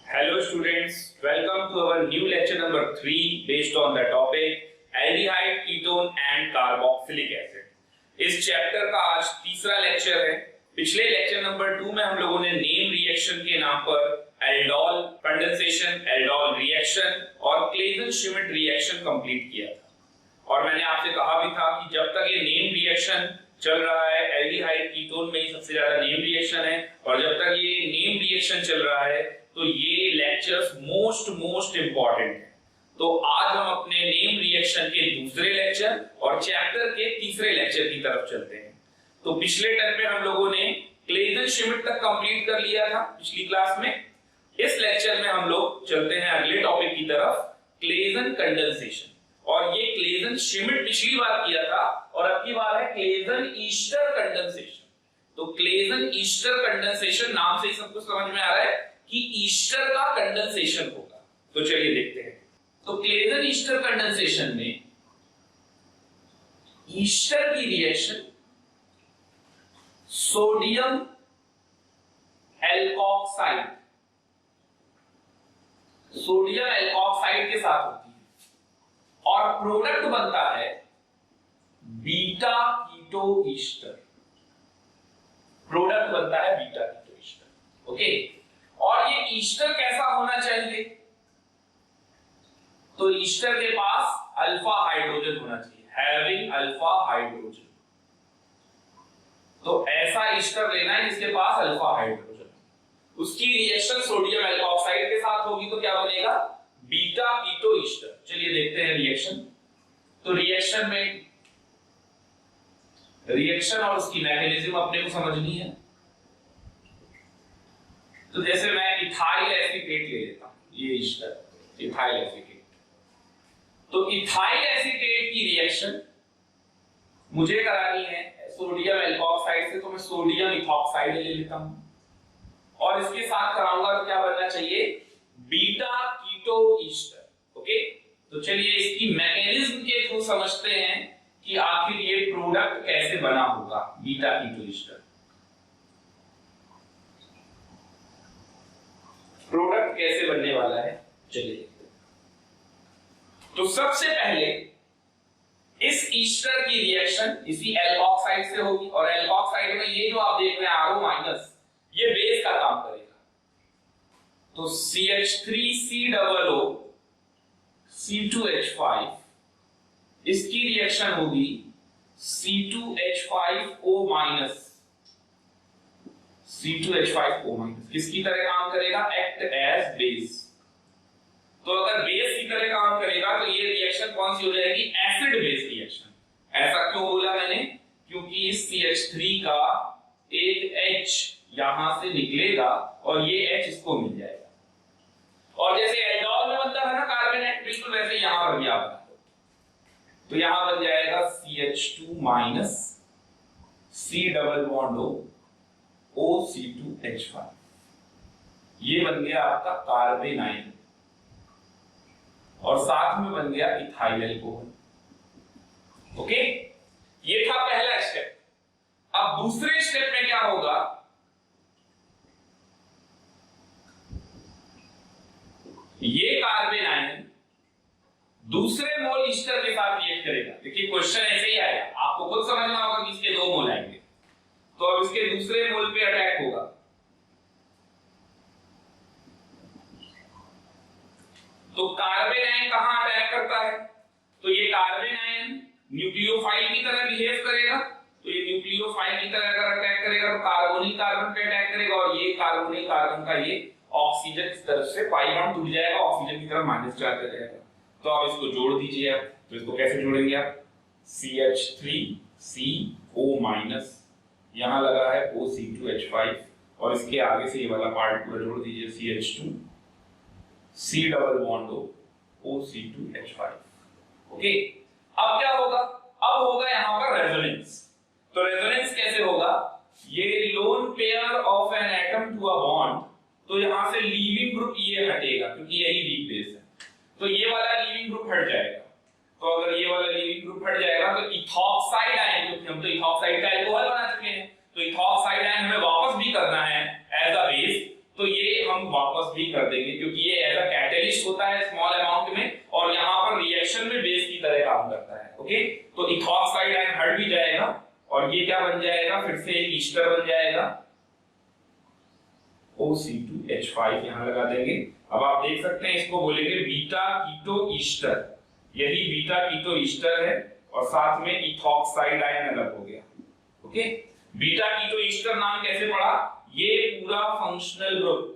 Hello students, welcome to our new lecture number 3 based on the topic aldehyde, ketone and carboxylic acid. इस chapter का आज तीसरा lecture है। पिछले lecture number 2 में हम लोगों ने नेम रिएक्शन के नाम पर एल्डोल कंडेंसेशन, एल्डोल रिएक्शन और क्लेजन-श्मिट रिएक्शन कंप्लीट किया था। और मैंने आपसे कहा भी था कि जब तक ये नेम रिएक्शन चल रहा है, एल्डिहाइड कीटोन में ही सबसे ज्यादा नेम रिएक्शन है, और जब तक ये नेम रिएक्शन चल रहा है तो ये लेक्चर्स मोस्ट इंपॉर्टेंट है। तो आज हम अपने नेम रिएक्शन के दूसरे लेक्चर और चैप्टर के तीसरे लेक्चर की तरफ चलते हैं। तो पिछले टर्म में हम लोगों ने क्लेजन-श्मिट तक कंप्लीट कर लिया था पिछली क्लास में। इस लेक्चर में हम लोग चलते हैं अगले टॉपिक की तरफ, क्लेजन कंडेंसेशन। और ये क्लेजन-श्मिट पिछली बार किया था और अब की बार है क्लेजन-ईस्टर कंडेंसेशन। तो क्लेजन-ईस्टर कंडेंसेशन नाम से ही सबको समझ में आ रहा है कि ईस्टर का कंडेंसेशन होगा। तो चलिए देखते हैं। तो क्लेजन-ईस्टर कंडेंसेशन में ईस्टर की रिएक्शन सोडियम एल्कोक्साइड के साथ होती है और प्रोडक्ट बनता है बीटा कीटो ईस्टर। ओके। और ये ईस्टर कैसा होना चाहिए? तो ईस्टर के पास अल्फा हाइड्रोजन होना चाहिए, हैविंग अल्फा हाइड्रोजन। तो ऐसा ईस्टर लेना है जिसके पास अल्फा हाइड्रोजन। उसकी रिएक्शन सोडियम एल्कोक्साइड के साथ होगी तो क्या बनेगा? Beta keto ester. चलिए देखते हैं रिएक्शन। तो रिएक्शन और उसकी मैकेनिज्म अपने को समझनी है। तो जैसे मैं इथाइल एसीटेट ले लेता हूं, ये ईस्टर इथाइल एसीटेट। तो इथाइल एसीटेट की रिएक्शन मुझे करानी है सोडियम एल्कोक्साइड से, तो मैं सोडियम इथॉक्साइड ले लेता हूं और इसके साथ कराऊंगा तो क्या बनना चाहिए? Beta keto ester. ओके। तो चलिए इसकी मैकेनिज्म के थ्रू समझते हैं कि आखिर ये प्रोडक्ट कैसे बना होगा बीटा कीटो ईस्टर। प्रोडक्ट कैसे बनने वाला है, चलिए देखते हैं। तो सबसे पहले इस ईस्टर की रिएक्शन इसी एल्कोक्साइड से होगी और एल्कोक्साइड में ये जो आप देख रहे हैं RO- ये बेस का काम करेगा। तो CH3COO C2H5 इसकी रिएक्शन होगी C2H5O-, किसकी तरह काम करेगा? Act as base. तो अगर बेस की तरह काम करेगा तो ये रिएक्शन कौन सी हो जाएगी? Acid base reaction. ऐसा क्यों बोला मैंने? क्योंकि इस CH3 का एक H यहां से निकलेगा और ये H इसको मिल जाएगा। और जैसे एल्डोल में बनता है ना कार्बोनेट, बिल्कुल वैसे यहां पर भी आप बना दो। तो यहां बन जाएगा CH2- C OC2H5। ये बन गया आपका कार्बेनाइल और साथ में बन गया इथाइल अल्कोहल। ओके। ये था पहला स्टेप। अब दूसरे स्टेप में क्या होगा? ये कार्बेनाइल दूसरे मोल ईस्टर के साथ रिएक्ट करेगा। देखिए क्वेश्चन ऐसे ही आएगा, आपको खुद समझना होगा कि इसके 2 मोल आएंगे। तो अब इसके दूसरे मोल पे अटैक होगा। तो कार्बेनाइन कहां अटैक करता है? तो ये कार्बेनाइन न्यूक्लियोफाइल की तरह बिहेव करेगा। तो ये न्यूक्लियोफाइल की तरह अगर अटैक करेगा तो कार्बोनिल कार्बन पे अटैक करेगा और ये कार्बोनिल कार्बन का ये ऑक्सीजन इस तरफ से पाई बॉन्ड टूट जाएगा, ऑक्सीजन की तरफ -4 कर जाएगा। तो आप इसको जोड़ दीजिए। आप तो इसको कैसे जोड़ेंगे आप? CH3CO- यहां लगा है OC2H5 और इसके आगे से ये वाला पार्ट पूरा जोड़ दीजिए CH2 C_O OC2H5। ओके। अब क्या होगा? अब होगा यहां पर रेजोनेंस। तो रेजोनेंस कैसे होगा? ये lone pair of an atom to a bond, तो यहां से लीविंग ग्रुप ये हटेगा क्योंकि यही वीक बेस है। तो ये वाला लीविंग ग्रुप हट जाएगा। तो अगर ये वाला लीविंग ग्रुप हट जाएगा तो इथॉक्साइड आयन, क्योंकि हम तो इथॉक्साइड का अल्कोहल बना चुके हैं, तो इथॉक्साइड आयन हमें वापस भी करना है एज अ बेस, तो ये हम वापस भी कर देंगे देंगे क्योंकि ये एज अ कैटलिस्ट होता है स्मॉल अमाउंट में और यहाँ पर रिएक्शन में बेस की तरह काम करता है। ओके, तो इथॉक्साइड आयन हट भी जाएगा और ये क्या बन जाएगा, फिर से एक ईस्टर बन जाएगा OC2H5 यहां लगा देंगे। अब आप देख सकते हैं इसको बोलेंगे बीटा कीटो ईस्टर, यही बीटा कीटो ईस्टर है और साथ में इथॉक्साइड आयन अलग हो गया। ओके, बीटा कीटो ईस्टर नाम कैसे पड़ा, ये पूरा फंक्शनल ग्रुप,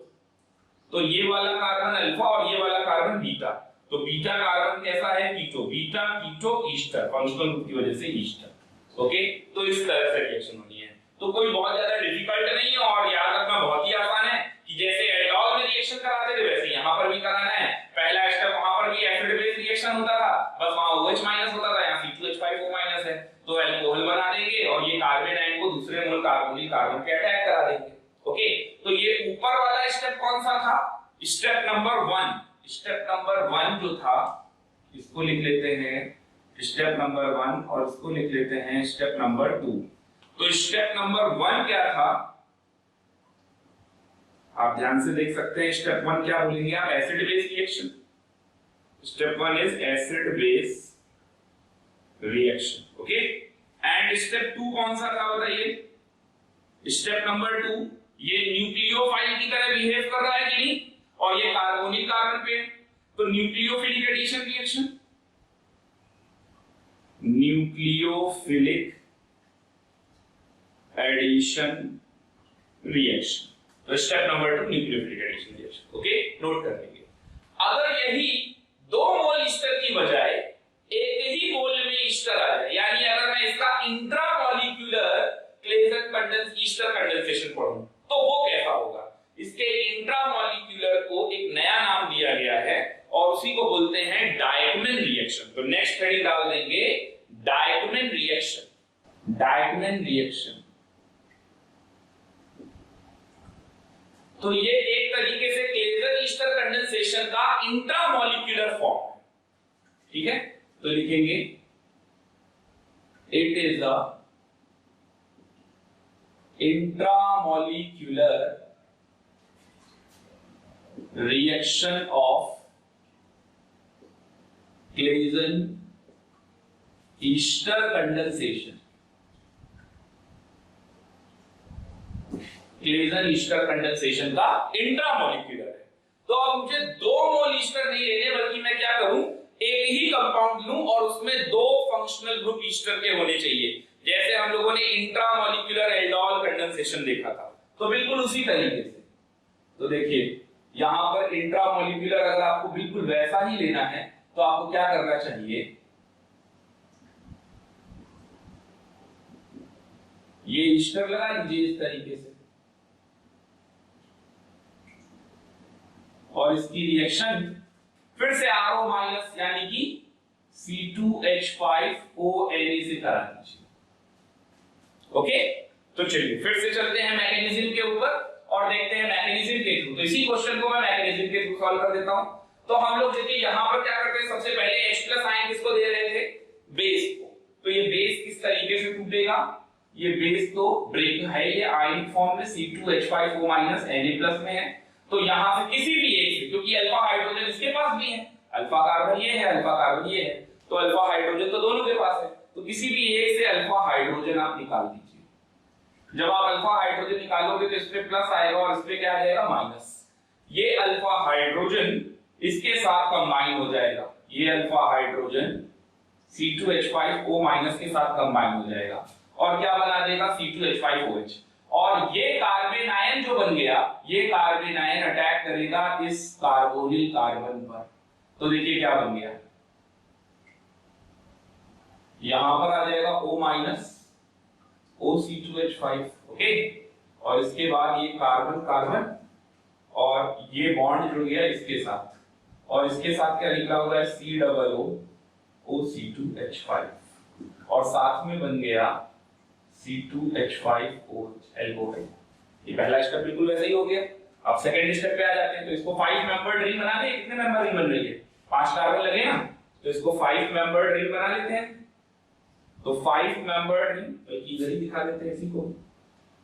तो ये वाला कार्बन अल्फा और ये वाला कार्बन बीटा, तो बीटा कार्बन कैसा है keto, beta keto ester, functional group की वजह से ईस्टर। ओके, तो इस तरह से रिएक्शन होनी है, तो कोई बहुत ज्यादा डिफिकल्ट नहीं है और याद रखना बहुत ही आसान है कि जैसे एल्कोहल में रिएक्शन कराते थे वैसे यहां पर भी कराना है। पहला स्टेप वहां पर भी एसिड बेस रिएक्शन होता था, बस वहां OH माइनस होता था, यहां C2H5O माइनस है, तो अल्कोहल बना देंगे और ये कार्बन आयन को दूसरे मोल कार्बोनिल कार्बन पे अटैक करा देंगे। ओके, तो ये ऊपर वाला स्टेप कौन सा था, स्टेप नंबर 1, स्टेप नंबर 1 जो था इसको लिख लेते हैं स्टेप नंबर 1 और इसको लिख लेते हैं स्टेप नंबर 2। तो स्टेप नंबर 1 क्या था, आप ध्यान से देख सकते हैं स्टेप 1 क्या बोलेंगे आप, acid base reaction. Step 1 is acid base reaction. Okay, and step 2 कौन सा था बताइए, स्टेप नंबर 2 ये न्यूक्लियोफाइल की तरह बिहेव कर रहा है कि नहीं, और ये कार्बोनिल कार्बन पे, तो nucleophilic addition reaction, nucleophilic addition reaction, तो step number 2 nucleophilic addition reaction. Okay, note कर लेंगे। अगर यही 2 मोल ईस्टर की बजाय एक ही मोल में ईस्टर आ जाए, यानी अगर मैं इसका intramolecular Claisen condense Easter condensation पढ़ूं तो वो कैसा होगा, इसके इंट्रामॉलिक्यूलर को एक नया नाम दिया गया है और उसी को बोलते हैं डायकमैन रिएक्शन। तो नेक्स्ट हेडिंग डाल देंगे डायकमैन रिएक्शन, डायकमैन रिएक्शन। तो ये एक तरीके से क्लेजन ईस्टर कंडेंसेशन का इंट्रामॉलिक्यूलर फॉर्म है, ठीक है, तो लिखेंगे it is the intramolecular reaction of Claisen Easter condensation, Claisen Easter condensation का इंट्रामॉलिक्यूलर है। तो अब मुझे 2 मोल ईस्टर नहीं लेने, बल्कि मैं क्या करूं, एक ही कंपाउंड लूं और उसमें 2 फंक्शनल ग्रुप ईस्टर के होने चाहिए, जैसे हम लोगों ने इंट्रामॉलिक्यूलर एल्डोल कंडेंसेशन देखा था, तो बिल्कुल उसी तरीके से। तो देखिए यहां पर इंट्रामॉलिक्यूलर अगर आपको बिल्कुल वैसा ही लेना है तो आपको क्या करना चाहिए, ये ईस्टर लगा लीजिए इस तरीके से और इसकी रिएक्शन फिर से RO माइनस यानी कि C2H5ONA से करा दीजिए। ओके, तो चलिए फिर से चलते हैं मैकेनिज्म के ऊपर और देखते हैं मैकेनिज्म के थ्रू। तो इसी क्वेश्चन को मैं मैकेनिज्म के थ्रू सॉल्व कर देता हूं। तो हम लोग देखिए यहां पर क्या करते हैं, सबसे पहले H+ आयन किसको दे रहे थे, बेस को। तो ये बेस किस तरीके से टूटेगा, ये बेस तो ब्रेक है, ये आयनिक फॉर्म में C2H5O- Na+ में है, तो यहां से किसी भी एक से, क्योंकि अल्फा हाइड्रोजन इसके पास भी है, अल्फा कार्बन ये है, अल्फा कार्बन ये है, तो अल्फा हाइड्रोजन तो दोनों के पास है, तो किसी भी एक से अल्फा हाइड्रोजन आप निकाल दीजिए। जब आप अल्फा हाइड्रोजन निकालोगे तो इस पे प्लस आएगा और इस पे क्या आ जाएगा, माइनस। ये अल्फा हाइड्रोजन इसके साथ कंबाइन हो जाएगा, ये अल्फा हाइड्रोजन C2H5O- के साथ कंबाइन हो जाएगा और क्या बना देगा, C2H5OH। और ये कार्बन आयन जो बन गया, ये कार्बन आयन अटैक करेगा इस कार्बोनिल कार्बन पर। तो देखिए क्या बन गया, यहां पर आ जाएगा O- OC2H5। ओके, और इसके बाद ये कार्बन कार्बन और ये बॉन्ड जुड़ गया इसके साथ, और इसके साथ क्या लिखा हुआ है, COO-OC2H5 और साथ में बन गया C2H5OH एल्कोहल। ये पहला स्टेप बिल्कुल वैसे ही हो गया। अब सेकंड स्टेप पे आ जाते हैं, तो इसको 5 मेंबर्ड रिंग बना दें। कितने मेंबर रिंग बन रही है, 5 कार्बन लगे ना, तो इसको 5 मेंबर्ड रिंग बना लेते हैं। तो 5 मेंबर्ड रिंग, बल्कि इधर ही दिखा देते हैं इसी को,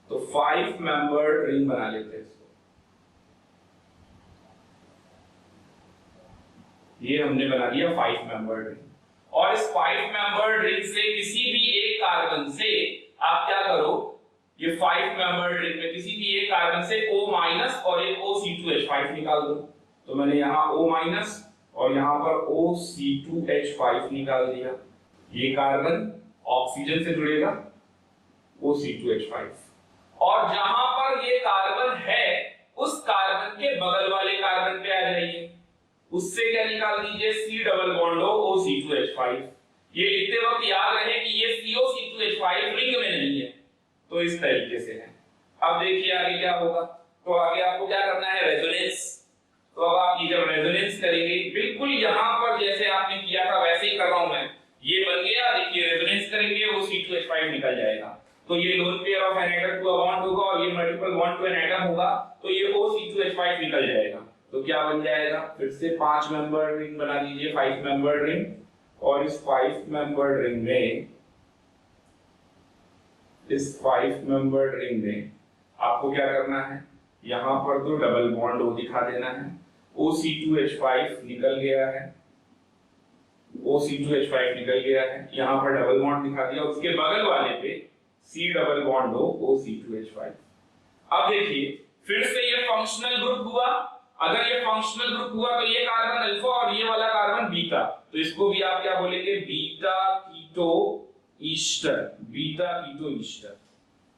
तो 5 मेंबर्ड रिंग बना लेते हैं इसको। ये हमने बना दिया 5 मेंबर्ड रिंग। और इस 5 मेंबर्ड रिंग से किसी भी एक कार्बन से आप क्या करो, ये 5 मेंबर्ड रिंग में किसी भी एक कार्बन से O माइनस और एक OC2H5 निकाल दो। तो मैंने यहाँ O माइनस और यहाँ पर OC2H5 निकाल दिया। ये कार्बन ऑक्सीजन से जुड़ेगा OC2H5, और जहां पर ये कार्बन है उस कार्बन के बगल वाले कार्बन पे आ जाइए, उससे क्या निकाल दीजिए, C डबल बॉन्ड OC2H5। ये लिखते वक्त याद रहे कि ये COC2H5 रिंग में नहीं है, तो इस तरीके से है। अब देखिए आगे क्या होगा। तो आगे आपको क्या करना है, रेजोनेंस। तो अब आप ये जब रेजोनेंस करेंगे, बिल्कुल यहाँ पर जैसे आपने किया था वैसे ही कर रहा हूं मैं। ये बन गया, देखिए रेजोनेंस करेंगे वो C2H5 निकल जाएगा। तो ये lone pair of an atom to a bond होगा और ये multiple bond to an atom होगा, तो ये OC2H5 निकल जाएगा। तो क्या बन जाएगा, फिर से 5 मेंबर रिंग बना दीजिए, 5 मेंबर रिंग। और इस 5 मेंबर रिंग में, इस 5 मेंबर रिंग में आपको क्या करना है, यहां पर तो डबल बॉन्ड O दिखा देना है। OC2H5 निकल गया है, OC2H5 निकल गया है, यहां पर डबल बॉन्ड दिखा दिया, उसके बगल वाले पे C डबल बॉन्ड हो OC2H5। अब देखिए फिर से ये फंक्शनल ग्रुप हुआ। अगर ये फंक्शनल ग्रुप हुआ तो ये कार्बन अल्फा और ये वाला कार्बन बीटा, तो इसको भी आप क्या बोलेंगे, beta keto ester, beta keto ester.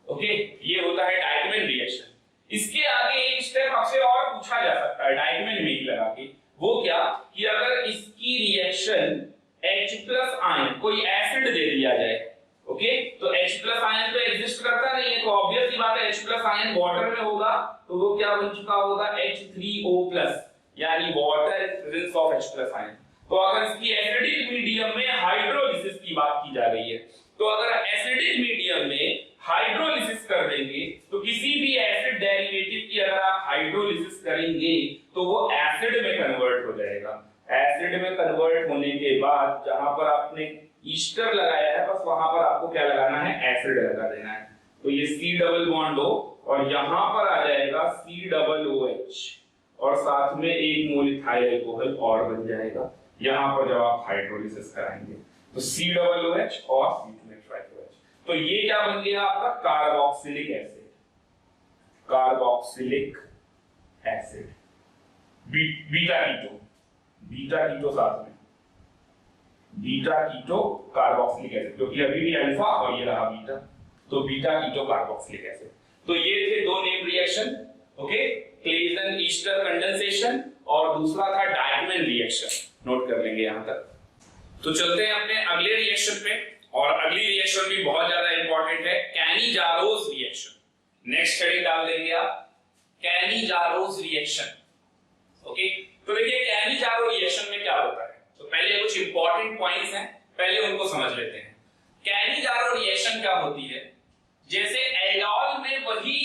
Okay, ये होता है डायटमैन रिएक्शन। इसके आगे एक स्टेप आपसे और पूछा जा सकता है डायटमैन में ही लगा के, वो क्या कि अगर इसकी रिएक्शन H+ आयन कोई एसिड दे दिया जाए, ओके, तो H+ आयन तो एग्जिस्ट करता नहीं है, तो ऑब्वियस सी बात है H+ आयन वाटर में होगा, तो वो क्या बन चुका होगा, H3O+, यानी water in presence of H+ ion. तो अगर इसकी एसिडिक मीडियम में हाइड्रोलिसिस की बात की जा रही है, तो अगर एसिडिक मीडियम में हाइड्रोलिसिस कर देंगे, तो किसी भी एसिड डेरिवेटिव की अगर आप हाइड्रोलिसिस करेंगे तो वो एसिड में कन्वर्ट हो जाएगा। एसिड में कन्वर्ट होने के बाद जहां पर आपने ईस्टर लगाया है, बस वहां पर आपको क्या लगाना है, एसिड लगा देना है। तो ये C डबल बॉन्ड O और यहां पर आ जाएगा C डबल OH और साथ में एक मोल इथाइल अल्कोहल और बन जाएगा यहां पर जब आप हाइड्रोलिसिस कराएंगे, तो C डबल OH और C2H5OH। तो ये क्या बन गया आपका, carboxylic acid, carboxylic acid, beta keto, beta keto साथ में, बीटा कीटो कार्बोक्सिलिक एसिड, क्योंकि अभी भी अल्फा और ये रहा बीटा, तो बीटा कीटो कार्बोक्सिलिक एसिड। तो ये थे दो name reaction, okay, Claisen Easter condensation और दूसरा था डायटमैन रिएक्शन, नोट कर लेंगे यहां तक। तो चलते हैं अपने अगले रिएक्शन पे, और अगली रिएक्शन भी बहुत ज्यादा इंपॉर्टेंट है, कैनी-जारोज रिएक्शन। नेक्स्ट हेडिंग डाल देंगे आप, कैनी-जारोज रिएक्शन। ओके, तो देखिए कैनी-जारो रिएक्शन में क्या होता है, तो पहले कुछ इंपॉर्टेंट पॉइंट्स हैं, पहले उनको समझ लेते हैं। कैनी-जारो रिएक्शन क्या होती है, जैसे एल्डोल में वही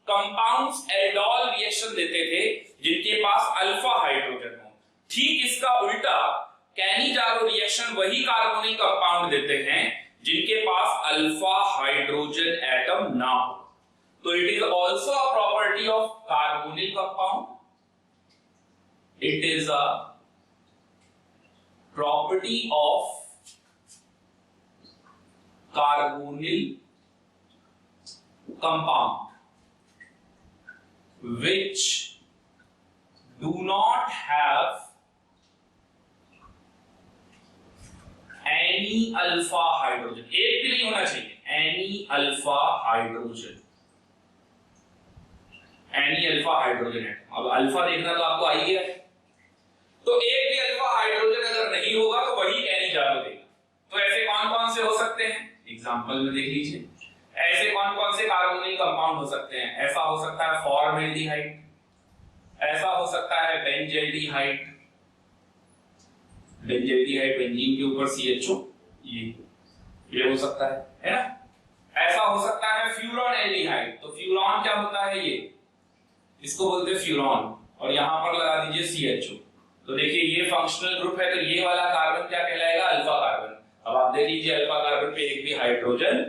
कंपाउंड्स एल्डोल रिएक्शन देते थे जिनके पास अल्फा हाइड्रोजन हो, ठीक इसका उल्टा कैनी-जारो रिएक्शन वही कार्बोनिल कंपाउंड देते हैं जिनके पास अल्फा हाइड्रोजन एटम ना हो। तो it is also a property of carbonyl compound, it is a property of carbonyl compound which do not have any alpha hydrogen, एक भी नहीं होना चाहिए, any alpha hydrogen, any alpha hydrogen है। अब अल्फा देखना तो आपको आ ही गया, तो एक भी अल्फा हाइड्रोजन अगर नहीं होगा तो वही कैनी-जारो देगा। तो ऐसे कौन कौन से हो सकते हैं, एग्जांपल में देख लीजिए, ऐसे कौन कौन से कार्बोनिल कंपाउंड हो सकते हैं, ऐसा हो सकता है फॉर्मेल्डिहाइड, ऐसा हो सकता है बेंजल्डिहाइड, बेंजल्डिहाइड बेंजीन के ऊपर CHO, ये हो सकता है ना, ऐसा हो सकता है फ्यूरॉन एल्डिहाइड, तो फ्यूरॉन क्या होता है, ये इसको बोलते हैं फ्यूरॉन, और यहां पर लगा दीजिए CHO। तो देखिए ये फंक्शनल ग्रुप है, तो ये वाला कार्बन क्या कहलाएगा, अल्फा कार्बन। अब आप देख लीजिए अल्फा कार्बन पे एक भी हाइड्रोजन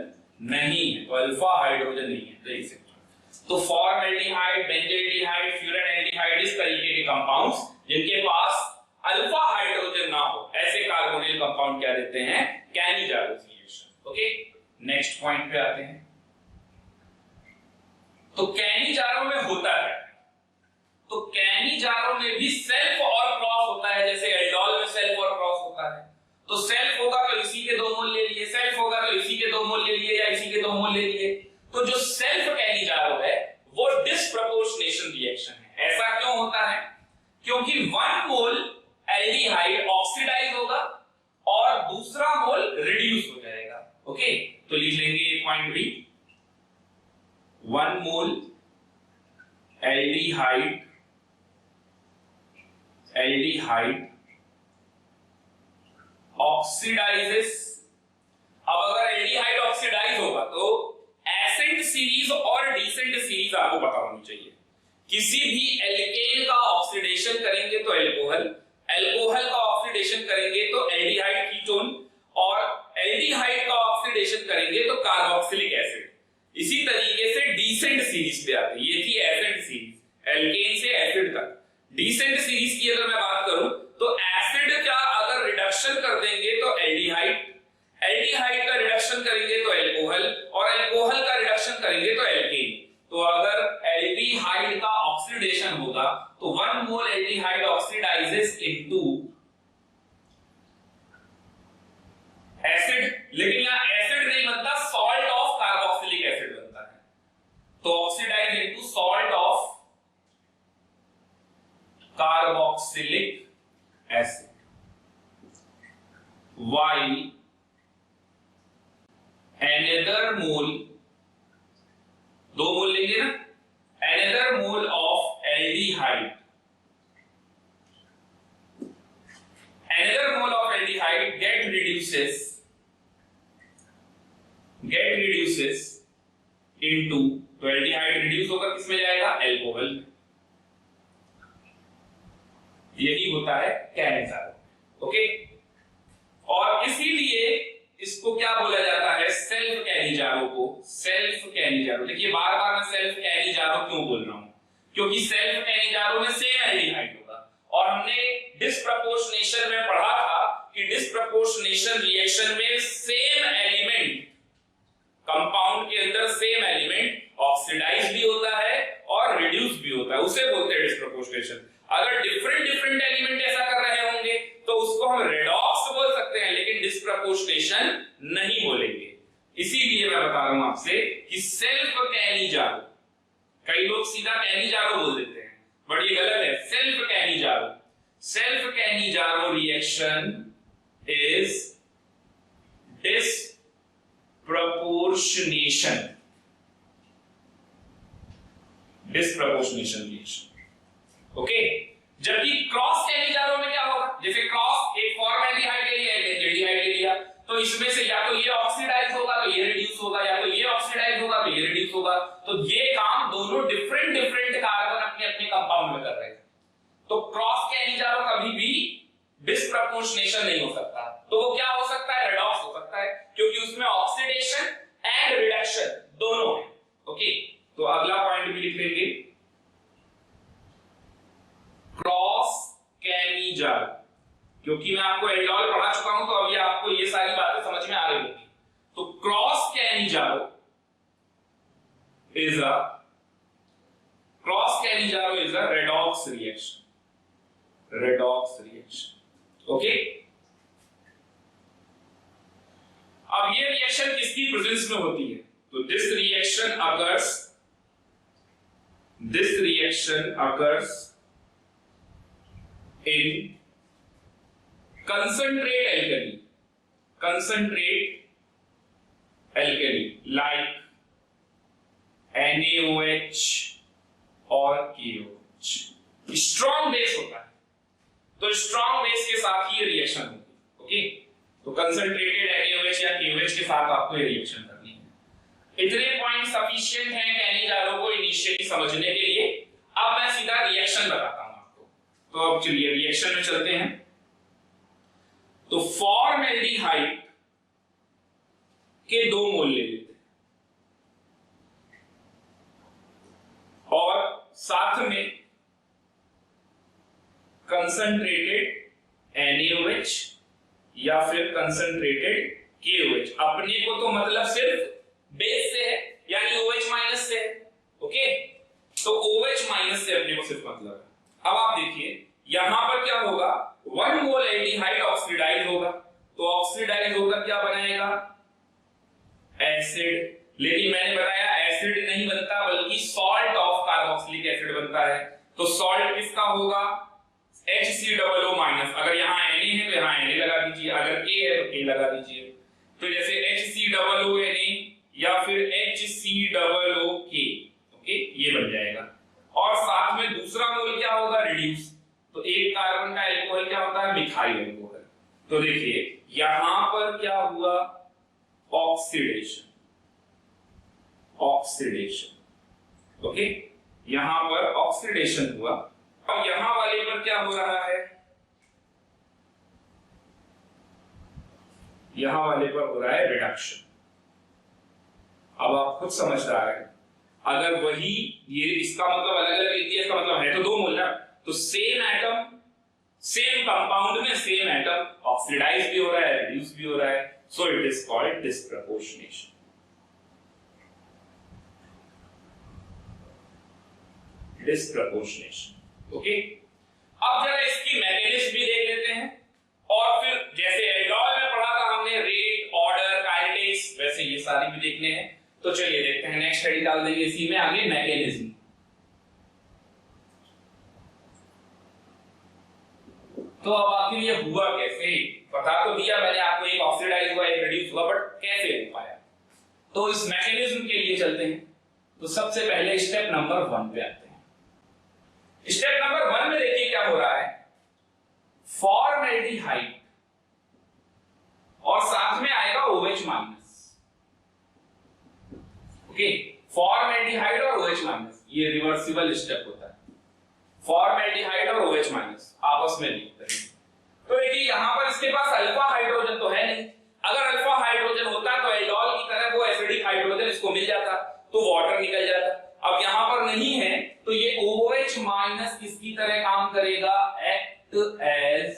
नहीं है, तो अल्फा हाइड्रोजन नहीं है, देख सकते हैं। तो फॉर्मेल्डिहाइड, बेंजल्डिहाइड, फ्यूरन एल्डिहाइड, इस तरीके के कंपाउंड्स जिनके पास अल्फा हाइड्रोजन ना हो, ऐसे कार्बोनिल कंपाउंड क्या देते हैं, कैनिजारोस रिएक्शन। ओके, नेक्स्ट पॉइंट पे आते हैं। तो कैनिजारो में होता है, तो कैनिजारो में भी सेल्फ और क्रॉस होता है, जैसे एल्डोल में सेल्फ और क्रॉस होता है। तो सेल्फ होगा तो इसी के 2 मोल ले लिए, सेल्फ होगा तो इसी के 2 मोल ले लिए, या इसी के 2 मोल ले लिए। तो जो सेल्फ कैनिजारो है वो डिस्प्रपोर्शनेशन रिएक्शन है। ऐसा क्यों होता है, क्योंकि 1 मोल एल्डिहाइड ऑक्सीडाइज होगा और दूसरा मोल रिड्यूस हो जाएगा। ओके, तो लिख लेंगे ये पॉइंट भी, 1 मोल एल्डिहाइड ऑक्सीडाइजेस। अब अगर एल्डिहाइड ऑक्सीडाइज होगा तो एसेंट सीरीज और डीसेंट सीरीज आपको पता होनी चाहिए। किसी भी एल्केन का ऑक्सीडेशन करेंगे तो एल्कोहल, एल्कोहल का ऑक्सीडेशन करेंगे तो एल्डिहाइड कीटोन, और एल्डिहाइड का ऑक्सीडेशन करेंगे तो कार्बोक्सिलिक एसिड। इसी तरीके से डीसेंट सीरीज पे आते हैं। ये थी एसेंट सीरीज, एल्केन से एसिड तक। डीसेंट सीरीज की अगर मैं बात करूं तो एसिड का अगर रिडक्शन कर देंगे तो एल्डिहाइड, एल्डिहाइड का रिडक्शन करेंगे तो एल्कोहल, और एल्कोहल का रिडक्शन करेंगे तो एल्केन। तो अगर एल्डिहाइड का ऑक्सीडेशन होगा तो 1 मोल एल्डिहाइड ऑक्सीडाइजेस इनटू एसिड, लेकिन यहां एसिड नहीं बनता, सॉल्ट ऑफ कार्बोक्सिलिक एसिड बनता है। तो oxidise into salt of carboxylic acid, while another mole, 2 mole लेंगे ना, another mole of aldehyde, another mole of aldehyde get reduces into, तो एल्डिहाइड रिड्यूस होकर किसमें जाएगा, एल्कोहल। यही होता है कैनिजारो। ओके, और इसीलिए इसको क्या बोला जाता है, सेल्फ कैनिजारो को सेल्फ कैनिजारो। देखिए बार बार मैं सेल्फ कैनिजारो क्यों बोल रहा हूं, क्योंकि सेल्फ कैनिजारो में सेम एल्डिहाइड होगा, और हमने डिस्प्रपोर्शनेशन में पढ़ा था कि डिस्प्रपोर्शनेशन रिएक्शन में सेम एलिमेंट, कंपाउंड के अंदर सेम एलिमेंट ऑक्सीडाइज भी होता है और रिड्यूस भी होता है, उसे बोलते हैं डिस्प्रपोर्शनेशन। अगर डिफरेंट एलिमेंट ऐसा कर रहे होंगे तो उसको हम रेडॉक्स बोल सकते हैं, लेकिन डिस्प्रपोर्शनेशन नहीं बोलेंगे। इसीलिए मैं बता रहा हूं आपसे कि सेल्फ कैनिजारो, कई लोग सीधा कैनिजारो बोल देते हैं, बट ये गलत है। Self Cannizzaro reaction is disproportionation reaction. Okay, जबकि क्रॉस कैनिजारो में क्या होगा, जैसे क्रॉस एक फॉर्मल्डिहाइड ले लिया, एल्डिहाइड ले लिया, तो इसमें से या तो ये ऑक्सीडाइज होगा तो ये रिड्यूस होगा, या तो ये ऑक्सीडाइज होगा तो ये रिड्यूस होगा। तो ये काम दोनों डिफरेंट कार्बन अपने अपने कंपाउंड में कर रहे हैं। तो क्रॉस कैनिजारो कभी भी डिस्प्रपोर्शनेशन नहीं हो सकता, तो वो क्या हो सकता है, रेडॉक्स हो सकता है, क्योंकि उसमें ऑक्सीडेशन एंड रिडक्शन दोनों है। ओके, तो अगला पॉइंट भी लिख लेंगे, क्रॉस कैनिजारो, क्योंकि मैं आपको एल्डोल पढ़ा चुका हूं तो अभी आपको ये सारी बातें समझ में आ रही होंगी। तो cross Cannizzaro is a redox reaction. Okay, अब ये रिएक्शन किसकी प्रेजेंस में होती है, तो this reaction occurs in concentrate alkali like NaOH और KOH। स्ट्रॉन्ग बेस होता है, तो स्ट्रॉन्ग बेस के साथ ही ये रिएक्शन होती है। ओके, तो कंसंट्रेटेड NaOH या KOH के साथ आपको ये रिएक्शन करनी है। इतने पॉइंट सफिशिएंट हैं कैनिजारो को इनिशियली समझने के लिए। अब मैं सीधा रिएक्शन बताता हूं आपको, तो अब चलिए रिएक्शन में चलते हैं। तो फॉर्मल्डिहाइड के 2 मोल ले लेते हैं और साथ में कंसंट्रेटेड NaOH या फिर कंसंट्रेटेड KOH। अपने को तो मतलब सिर्फ बेस से है यानी OH माइनस से है, ओके। तो OH माइनस से अपने को सिर्फ मतलब है। अब आप देखिए यहां पर क्या होगा, 1 मोल एल्डिहाइड ऑक्सीडाइज होगा, तो ऑक्सीडाइज होकर क्या बनाएगा, एसिड। लेकिन मैंने बताया एसिड नहीं बनता बल्कि सॉल्ट ऑफ कार्बोक्सिलिक एसिड बनता है। तो सॉल्ट किसका होगा, HCOO माइनस। अगर यहाँ Na है तो यहाँ Na लगा दीजिए, अगर K है तो K लगा दीजिए। तो जैसे HCOO Na या फिर HCOOK, ओके, ये बन जाएगा। और साथ में दूसरा मोल क्या होगा, रिड्यूस। तो एक कार्बन का एल्कोहल क्या होता है, मिथाइल एल्कोहल। तो देखिए यहां पर क्या हुआ, ऑक्सीडेशन, ऑक्सीडेशन, ओके, यहां पर ऑक्सीडेशन हुआ। और यहां वाले पर क्या हो रहा है, यहां वाले पर हो रहा है रिडक्शन। अब आप खुद समझदार हैं, अगर वही ये इसका मतलब अलग अलग लिख दिया, इसका मतलब है तो 2 मोल ना, तो सेम एटम सेम कंपाउंड में सेम एटम ऑक्सीडाइज भी हो रहा है, रिड्यूस भी हो रहा है, so it is called disproportionation. Disproportionation, okay. अब जरा इसकी मैकेनिज्म भी देख लेते हैं, और फिर जैसे एल्डोल में पढ़ा था हमने रेट, ऑर्डर, काइनेटिक्स, वैसे ये सारी भी देखने हैं। तो चलिए देखते हैं, नेक्स्ट स्टडी डाल देंगे इसी में आगे, मैकेनिज्म। तो अब आखिर ये हुआ कैसे, बता तो दिया मैंने आपको, एक ऑक्सीडाइज हुआ, एक रिड्यूस हुआ, बट कैसे हो पाया। तो इस मैकेनिज्म के लिए चलते हैं। तो सबसे पहले स्टेप नंबर 1 पे आते हैं। स्टेप नंबर 1 में देखिए क्या हो रहा है, फॉर्मल्डिहाइड और साथ में आएगा OH माइनस, ओके। फॉर्मल्डिहाइड और OH माइनस, ये रिवर्सिबल स्टेप होता है। फॉर्मल्डिहाइड और OH माइनस आपस में लिखते हैं। तो देखिए यहां पर इसके पास अल्फा हाइड्रोजन तो है नहीं, अगर अल्फा हाइड्रोजन होता तो एल्डोल की तरह वो एसिडिक हाइड्रोजन इसको मिल जाता, तो वाटर निकल जाता। अब यहां पर नहीं है, तो ये OH माइनस किसकी तरह काम करेगा, एक्ट एज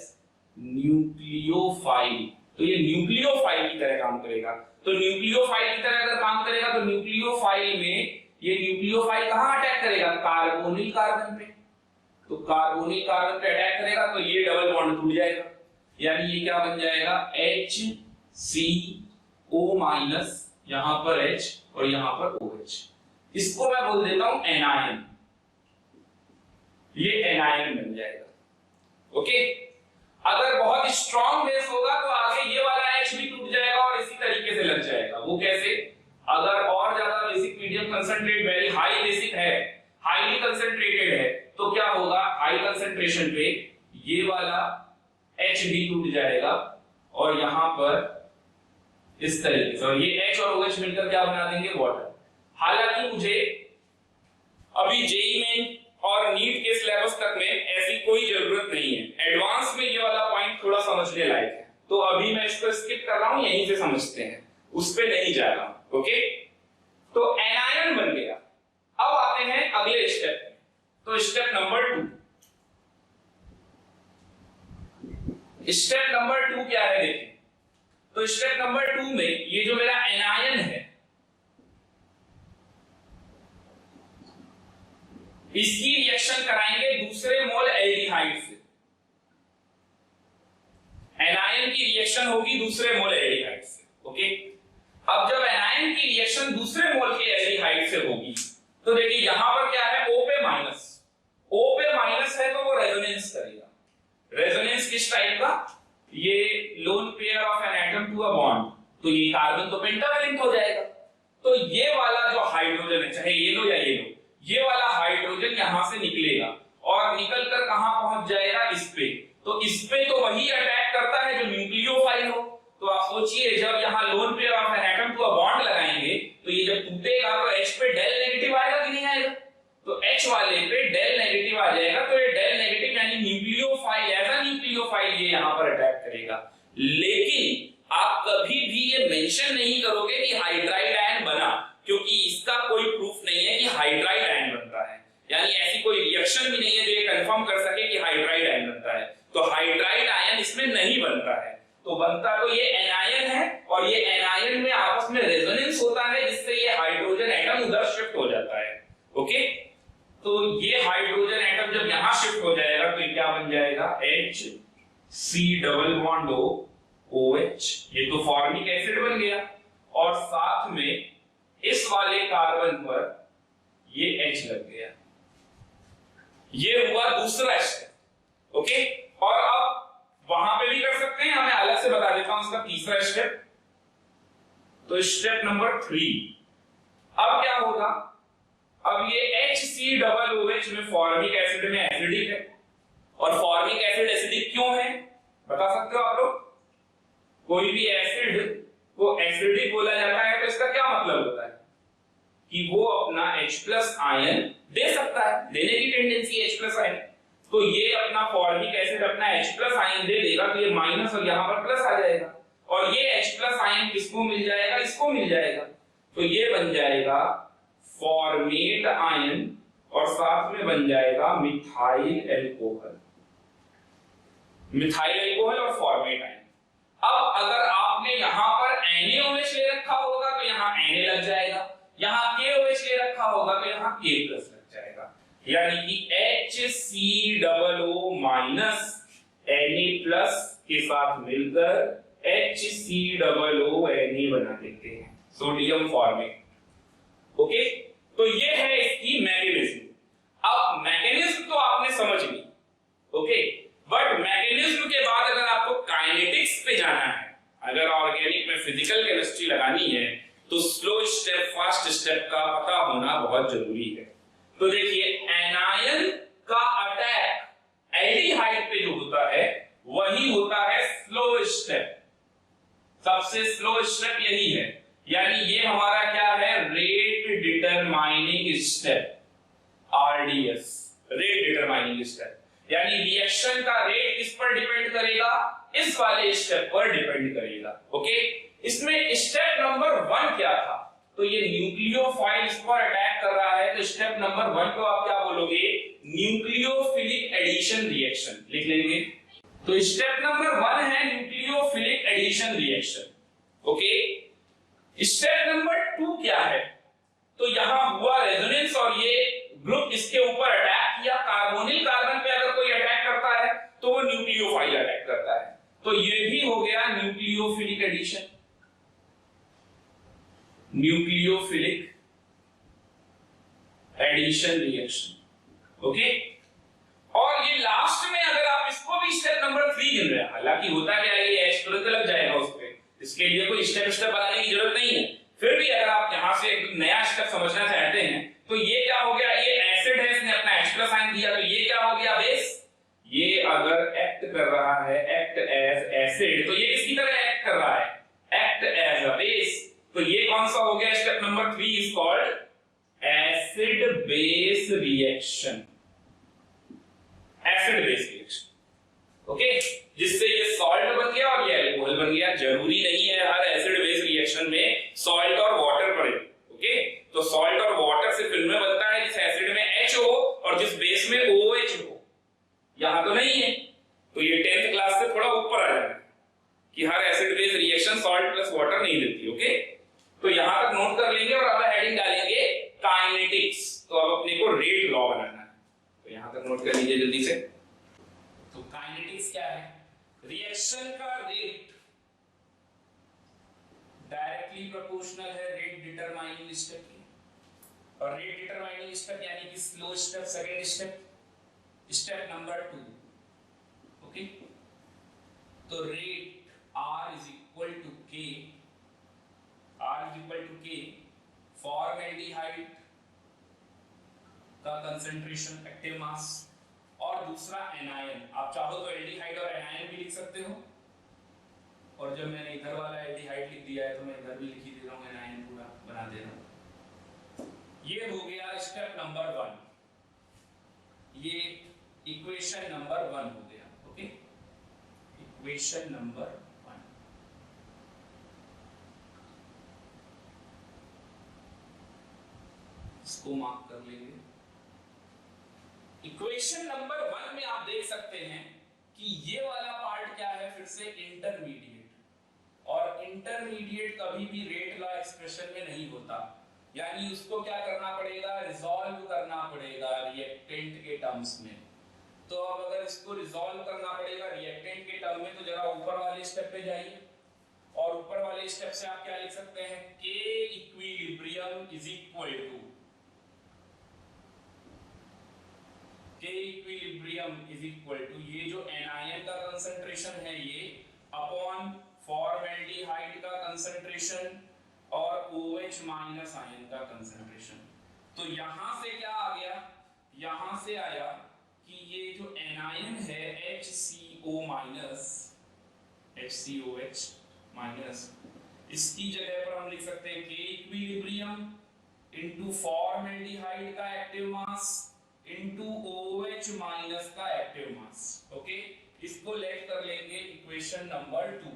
न्यूक्लियोफाइल। तो ये न्यूक्लियोफाइल की तरह काम करेगा। तो न्यूक्लियोफाइल की तरह अगर काम करेगा तो न्यूक्लियोफाइल में ये न्यूक्लियोफाइल कहां अटैक करेगा, कार्बोनिल कार्बन पे। तो कार्बोनिल कार्बन पे अटैक करेगा तो ये डबल बॉन्ड टूट जाएगा, यानी ये क्या बन जाएगा, HCO माइनस, यहां पर H और यहां पर OH। इसको मैं बोल देता हूं एनायन, ये एनायन बन जाएगा, ओके। अगर बहुत स्ट्रॉन्ग बेस होगा तो आगे ये वाला H भी टूट जाएगा और इसी तरीके से लग जाएगा। वो कैसे, अगर और ज्यादा basic medium concentrate very high basic है, हाईली कंसंट्रेटेड है, तो क्या होगा, हाई कंसंट्रेशन पे ये वाला H भी टूट जाएगा और यहां पर इस तरीके से, और ये H और OH मिलकर क्या बना देंगे, वाटर। हालांकि मुझे अभी जेईई मेन और नीट के सिलेबस तक में ऐसी कोई जरूरत नहीं है, एडवांस में ये वाला पॉइंट थोड़ा समझने लायक है, तो अभी मैं इसको स्किप कर रहा हूं, यहीं से समझते हैं, उस पे नहीं जा रहा हूं, ओके। तो एनायन बन गया। अब आते हैं अगले स्टेप में। तो स्टेप नंबर 2, स्टेप नंबर 2 क्या है देखिए। तो स्टेप नंबर 2 में ये जो मेरा एनायन है, इसकी रिएक्शन कराएंगे दूसरे मोल एल्डिहाइड से। एनायन की रिएक्शन होगी दूसरे मोल एल्डिहाइड से, ओके। अब जब एनायन की रिएक्शन दूसरे मोल के एल्डिहाइड से होगी, तो देखिए यहां पर क्या है, O पे माइनस, O पे माइनस है तो वो रेजोनेंस करेगा। रेजोनेंस किस टाइप का, ये lone pair of an atom to a bond, तो ये कार्बन तो पेंटावैलेंट हो जाएगा। तो ये वाला जो हाइड्रोजन है, चाहे ये लो या ये लो, ये वाला हाइड्रोजन यहां से निकलेगा और निकलकर कहां पहुंच जाएगा, इस पे। तो इस पे तो वही अटैक करता है जो न्यूक्लियोफाइल हो। तो आप सोचिए जब यहां lone pair of an atom to a bond लगाएंगे तो ये जब टूटेगा तो H पे डेल नेगेटिव आएगा कि नहीं आएगा, तो H वाले पे डेल नेगेटिव आ जाएगा। तो ये डेल नेगेटिव यानी न्यूक्लियोफाइल, एज अ न्यूक्लियोफाइल ये यहां पर अटैक करेगा। लेकिन आप कभी भी ये मेंशन नहीं करोगे कि हाइड्राइड आयन बना, क्योंकि इसका कोई प्रूफ नहीं है कि हाइड्राइड आयन बनता है, यानी ऐसी कोई रिएक्शन भी नहीं है जो ये कंफर्म कर सके कि हाइड्राइड आयन बनता है। तो हाइड्राइड आयन इसमें नहीं बनता है। तो बनता तो ये एनायन है और ये एनायन में आपस में रेजोनेंस होता है, जिससे ये हाइड्रोजन एटम उधर शिफ्ट हो जाता है। ओके, तो ये हाइड्रोजन एटम जब यहां शिफ्ट हो जाएगा तो ये क्या बन जाएगा, HC डबल बॉन्ड OH, ये तो फॉर्मिक एसिड बन गया और साथ में इस वाले कार्बन पर ये H लग गया। ये हुआ दूसरा स्टेप। ओके, और अब वहां पे भी कर सकते हैं, मैं अलग से बता देता हूं उसका तीसरा स्टेप। तो स्टेप नंबर 3, अब क्या होगा, अब ये HC डबल OH में फॉर्मिक एसिड में एसिडिक है, और फॉर्मिक एसिड एसिडिक क्यों है बता सकते हो आप लोग? कोई भी एसिड को एसिडिक बोला जाता है तो इसका क्या मतलब होता है कि वो अपना H+ आयन दे सकता है, देने की टेंडेंसी H+ आयन। तो ये अपना फॉर्मिक एसिड अपना H+ आयन दे देगा, तो ये माइनस और यहां पर प्लस आ जाएगा, और ये H+ आयन किसको मिल जाएगा, इसको मिल जाएगा। तो ये बन जाएगा फॉर्मेट आयन और साथ में बन जाएगा मिथाइल एल्कोहल, मिथाइल एल्कोहल और फॉर्मेट आयन। अब अगर आपने यहां पर NaOH ले रखा होगा तो यहां Na लग जाएगा, यहां KOH ले रखा होगा तो यहां K+ लग जाएगा, यानी कि HCOO माइनस Na+ के साथ मिलकर HCOO Na बना देते हैं, सोडियम फॉर्मेट। ओके, तो ये है इसकी मैकेनिज्म। अब मैकेनिज्म तो आपने समझ ली, ओके, बट मैकेनिज्म के बाद अगर आपको काइनेटिक्स पे जाना है, अगर ऑर्गेनिक में फिजिकल केमिस्ट्री लगानी है, तो स्लो स्टेप फास्ट स्टेप का पता होना बहुत जरूरी है। तो देखिए, एनायन का अटैक एल्डिहाइड पे जो होता है वही होता है स्लो स्टेप, सबसे स्लो स्टेप यही है, यानी ये हमारा क्या है, rate determining step, RDS, rate determining step. यानी रिएक्शन का रेट किस पर डिपेंड करेगा, इस वाले स्टेप पर डिपेंड करेगा। ओके, इसमें स्टेप नंबर 1 क्या था, तो ये न्यूक्लियोफाइल इस पर अटैक कर रहा है, तो स्टेप नंबर 1 को आप क्या बोलोगे, न्यूक्लियोफिलिक एडिशन रिएक्शन लिख लेंगे। तो स्टेप नंबर 1 है nucleophilic addition reaction. Okay, step number 2 क्या है, तो यहां हुआ रेजोनेंस और ये ग्रुप इसके ऊपर अटैक किया, कार्बोनिल कार्बन पे अगर कोई अटैक करता है तो वो न्यूक्लियोफाइल अटैक करता है, तो ये भी हो गया nucleophilic addition, nucleophilic addition reaction. Okay, और ये लास्ट में अगर आप इसको भी स्टेप नंबर 3 गिन रहे हैं, हालांकि होता क्या है, ये H तुरंत लग जाएगा उस पे, इसके लिए कोई स्टेप बनाने की जरूरत नहीं है, फिर भी अगर आप यहां से एक नया स्टेप समझना चाहते हैं, तो ये क्या हो गया, ये एसिड है, इसने अपना H+ आयन दिया, तो ये क्या हो गया, बेस। ये अगर एक्ट कर रहा है, एक्ट एज एसिड, तो ये किसकी तरह एक्ट कर रहा है, एक्ट एज अ बेस। तो ये कौन सा हो गया, step number 3 is called acid base reaction, acid base reaction. Okay, जिससे ये सॉल्ट बन गया और ये अल्कोहल बन गया। जरूरी नहीं है हर एसिड बेस रिएक्शन में सॉल्ट और वाटर पड़े। ओके, तो सॉल्ट और वाटर से फिल्म में बनता है, जिस एसिड में H हो और जिस बेस में OH हो, यहां तो नहीं है। तो ये 10th क्लास से थोड़ा ऊपर आ जाएगा कि हर acid base reaction salt plus water नहीं देती। ओके, तो यहां तक नोट कर लेंगे और अब हेडिंग डालेंगे काइनेटिक्स। तो अब अपने को रेट लॉ बनाना है, तो यहां तक नोट कर लीजिए जल्दी से। तो काइनेटिक्स क्या है, रिएक्शन का रेट डायरेक्टली प्रोपोर्शनल है रेट डिटरमाइनिंग स्टेप के, और रेट डिटरमाइनिंग स्टेप यानी कि slow step, second step, step number 2। Okay, तो rate R is equal to K, R is equal to K, formaldehyde का कंसंट्रेशन, एक्टिव मास, और दूसरा anion. आप चाहो तो एल्डिहाइड और एनायन भी लिख सकते हो, और जब मैंने इधर वाला एल्डिहाइड लिख दिया है तो मैं इधर भी लिख ही दे रहा हूं, एनायन पूरा बना दे रहा हूं। ये हो गया स्टेप नंबर 1, ये इक्वेशन नंबर 1 हो गया। Okay, equation number 1। इसको मार्क कर लेंगे। इक्वेशन नंबर 1 में आप देख सकते हैं कि ये वाला पार्ट क्या है, है फिर से इंटरमीडिएट, और इंटरमीडिएट कभी भी रेट लॉ एक्सप्रेशन में नहीं होता, यानी उसको क्या करना पड़ेगा, रिजॉल्व करना पड़ेगा रिएक्टेंट के टर्म्स में। तो अब अगर इसको रिजॉल्व करना पड़ेगा रिएक्टेंट के टर्म में, तो जरा ऊपर वाले स्टेप पे जाइए, और ऊपर वाले स्टेप से आप क्या लिख सकते हैं, K equilibrium is equal to, K equilibrium is equal to, ये जो एनायन का कंसंट्रेशन है ये अपॉन फॉर्मेल्डिहाइड का कंसंट्रेशन और OH माइनस आयन का कंसंट्रेशन। तो यहां से क्या आ गया, यहां से आया कि ये जो एनायन है HCO माइनस, HCOH माइनस, इसकी जगह पर हम लिख सकते हैं K इक्विलिब्रियम इनटू फॉर्मेल्डिहाइड का active mass into OH minus का एक्टिव मास। ओके, इसको लेट कर लेंगे इक्वेशन नंबर 2।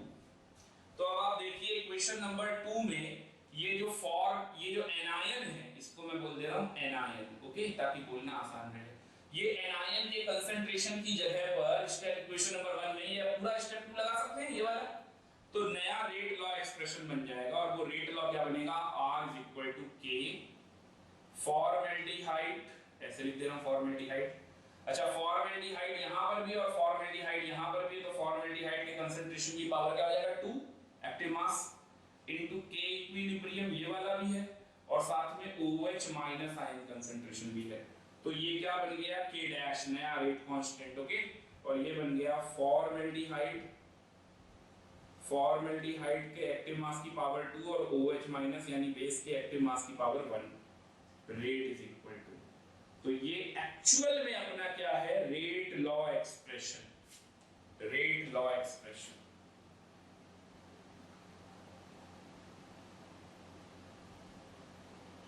तो अब आप देखिए इक्वेशन नंबर 2 में ये जो एनायन है, इसको मैं बोल दे रहा हूं एनायन, ओके, ताकि बोलना आसान रहे। ये एनायन के कंसंट्रेशन की जगह पर स्टेप इक्वेशन नंबर 1 में ये पूरा स्टेप 2 लगा सकते हैं, ये वाला, तो नया रेट लॉ एक्सप्रेशन बन जाएगा, और वो रेट लॉ क्या बनेगा, R is equal to K formaldehyde, ऐसे लिख दे रहा हूं फॉर्मेल्डिहाइड। अच्छा, फॉर्मेल्डिहाइड यहां पर भी और फॉर्मेल्डिहाइड यहां पर भी, तो फॉर्मेल्डिहाइड के कंसंट्रेशन की पावर क्या हो जाएगा 2 active mass into K equilibrium, ये वाला भी है, और साथ में OH माइनस आयन कंसंट्रेशन भी है। तो ये क्या बन गया, K डैश, नया रेट कांस्टेंट, ओके, और ये बन गया फॉर्मेल्डिहाइड के एक्टिव मास की पावर 2 और OH माइनस यानी बेस के एक्टिव मास की power 1, rate is equal to, तो ये एक्चुअल में अपना क्या है, rate law expression, rate law expression.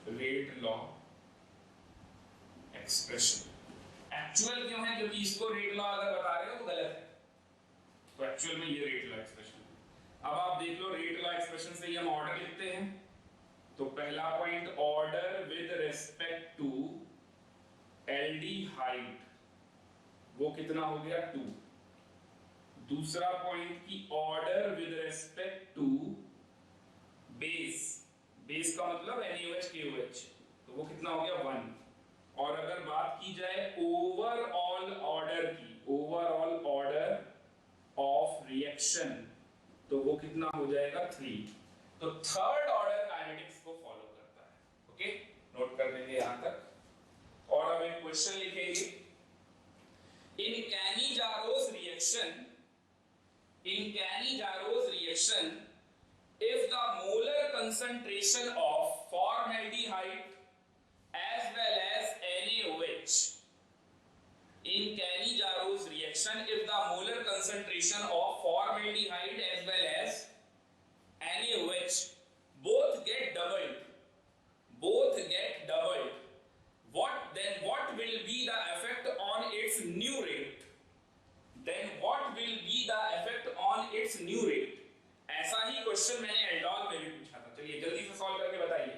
Rate law expression actual क्यों है, क्योंकि इसको रेट लॉ अगर बता रहे हो तो गलत है, तो एक्चुअल में ये रेट लॉ एक्सप्रेशन। अब आप देख लो रेट लॉ एक्सप्रेशन से ही हम ऑर्डर लिखते हैं, तो पहला point order with respect to aldehyde, वो कितना हो गया 2। दूसरा पॉइंट की order with respect to base, base का मतलब NaOH KOH, तो वो कितना हो गया 1। और अगर बात की जाए ओवरऑल ऑर्डर की, ओवरऑल ऑर्डर ऑफ रिएक्शन, तो वो कितना हो जाएगा 3। तो थर्ड ऑर्डर काइनेटिक्स को फॉलो करता है, ओके, नोट कर लेंगे यहां तक। और अब एक क्वेश्चन लिखेंगे, इन कैनी-जारोस reaction if the molar concentration of formaldehyde as well as NaOH, in Cannizaro's reaction if the molar concentration of formaldehyde as well as NaOH both get doubled, what will be the effect on its new rate, ऐसा ही question मैंने aldol में भी पूछा था। चलिए जल्दी से solve करके बताइए,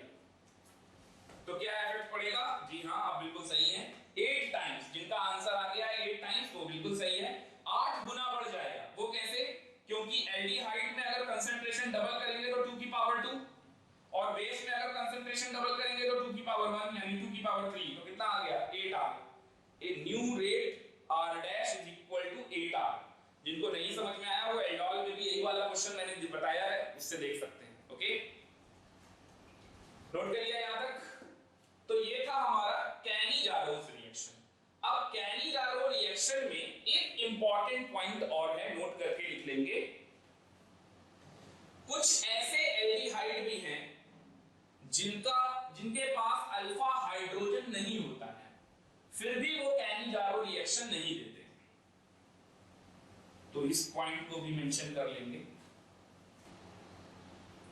तो क्या इफेक्ट पड़ेगा, जी हाँ आप बिल्कुल सही हैं, 8 टाइम्स, जिनका आंसर आ गया है 8 टाइम्स, वो बिल्कुल सही है, 8 गुना बढ़ जाएगा। वो कैसे, क्योंकि एल्डिहाइड में अगर कंसंट्रेशन डबल करेंगे तो 2 की पावर 2, और बेस में अगर कंसंट्रेशन डबल करेंगे तो 2 की पावर 1 यानी 2 की पावर 3, तो कितना आ गया 8 आ गया। A new rate R dash is equal to 8R। जिनको नहीं समझ में आया वो एल्डोल में भी यही वाला क्वेश्चन मैंने बताया है, उससे देख सकते हैं, ओके, नोट करिए यहां तक। तो ये था हमारा कैनी-जारोस रिएक्शन। अब कैनी-जारो रिएक्शन में एक इंपॉर्टेंट पॉइंट और है, नोट करके लिख लेंगे। कुछ ऐसे एल्डिहाइड भी हैं जिनके पास अल्फा हाइड्रोजन नहीं होता है, फिर भी वो कैनी-जारो रिएक्शन नहीं देते, तो इस पॉइंट को भी मेंशन कर लेंगे।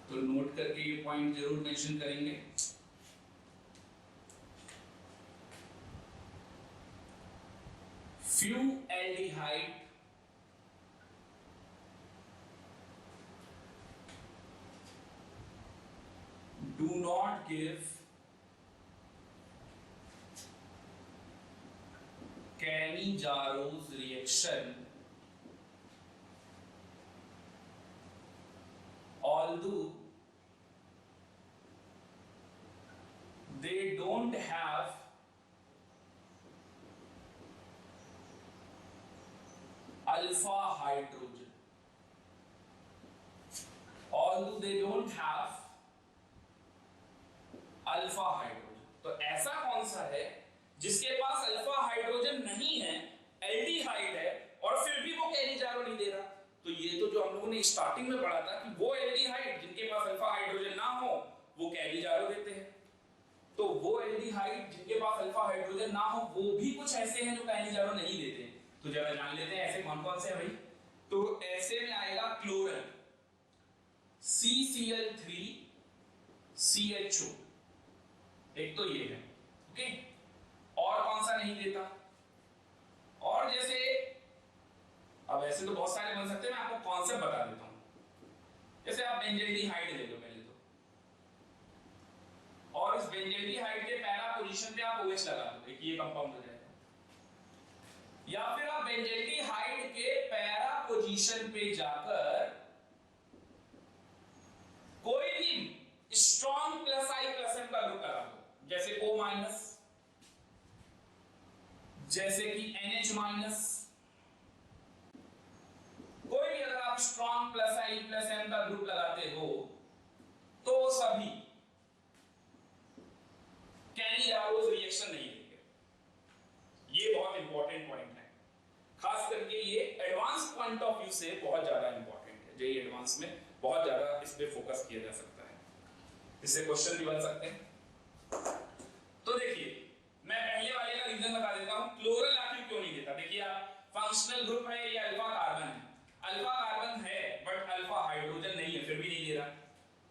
तो नोट करके ये पॉइंट जरूर मेंशन करेंगे। Few aldehyde do not give Cannizaro's reaction alpha hydrogen, although they don't have alpha hydrogen. तो ऐसा कौन सा है जिसके पास अल्फा हाइड्रोजन नहीं है, एल्डिहाइड है, और फिर भी वो कैनिजारो नहीं दे रहा? तो ये तो जो हम लोगों ने स्टार्टिंग में पढ़ा था कि वो एल्डिहाइड जिनके पास अल्फा हाइड्रोजन ना हो वो कैनिजारो देते हैं। तो वो एल्डिहाइड जिनके पास अल्फा हाइड्रोजन ना हो वो भी कुछ ऐसे हैं जो कैनिजारो नहीं देते। तो जरा जान लेते हैं ऐसे कौन कौन से हैं भाई। तो ऐसे में आएगा क्लोरन, CCl3 CHO, एक तो ये है, ओके। और कौन सा नहीं देता? और जैसे अब ऐसे तो बहुत सारे बन सकते हैं, मैं आपको कॉन्सेप्ट बता देता हूं। जैसे आप बेंजल्डिहाइड ले लो पहले तो, और इस बेंजल्डिहाइड के पैरा पोजीशन पे आप OH लगा दो, एक ये कंपाउंड हो जाएगा। या फिर आप बेंजल्डिहाइड के पैरा पोजीशन पे जाकर कोई भी स्ट्रॉन्ग प्लस आई प्लस एम का ग्रुप लगा दो, जैसे O-, जैसे कि NH-, कोई भी अगर आप स्ट्रॉन्ग प्लस आई प्लस एम का ग्रुप लगाते हो तो सभी कैनिजारोस रिएक्शन नहीं देंगे। ये बहुत इंपॉर्टेंट पॉइंट है, खास करके ये एडवांस पॉइंट ऑफ व्यू से बहुत ज्यादा इंपॉर्टेंट है। जेईई एडवांस में बहुत ज्यादा इस पे फोकस किया जा सकता है, इससे क्वेश्चन भी बन सकते हैं। तो देखिए मैं पहले वाले का रीजन बता देता हूं, क्लोरल आखिर क्यों नहीं देता। देखिए आप फंक्शनल ग्रुप है, ये अल्फा कार्बन है, अल्फा कार्बन है बट अल्फा हाइड्रोजन नहीं है, फिर भी नहीं दे रहा।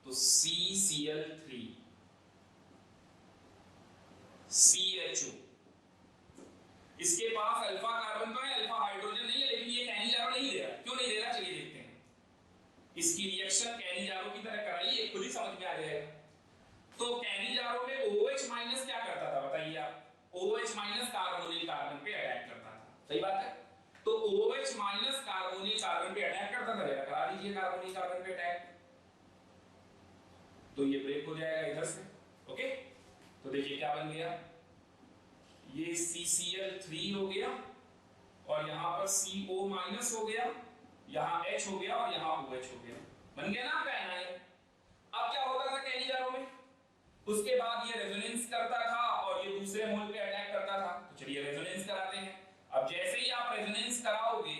तो CCl3 CHO, इसके पास अल्फा कार्बन तो है, अल्फा हाइड्रोजन नहीं है, लेकिन ये कैनिजारो नहीं दे रहा। क्यों नहीं दे रहा चलिए देखते हैं। इसकी रिएक्शन कैनिजारो की तरह कराइए, खुद ही समझ में आ जाएगा। तो कैनिजारो में OH- क्या करता था बताइए आप? OH- कार्बोनिल कार्बन पे अटैक करता था, सही बात है। तो OH- कार्बोनिल कार्बन पे अटैक करता था, जरा करा दीजिए कार्बोनिल कार्बन पे अटैक, तो ये ब्रेक हो जाएगा इधर से, ओके। तो देखिए क्या बन गया, ये CCl3 हो गया और यहां पर CO- हो गया, यहां H हो गया और यहां OH हो गया, बन गया ना आपका एनाइन। अब क्या होता था कैनिजारो में, उसके बाद ये रेजोनेंस करता था और ये दूसरे मोल पे अटैक करता था। तो चलिए रेजोनेंस कराते हैं। अब जैसे ही आप रेजोनेंस कराओगे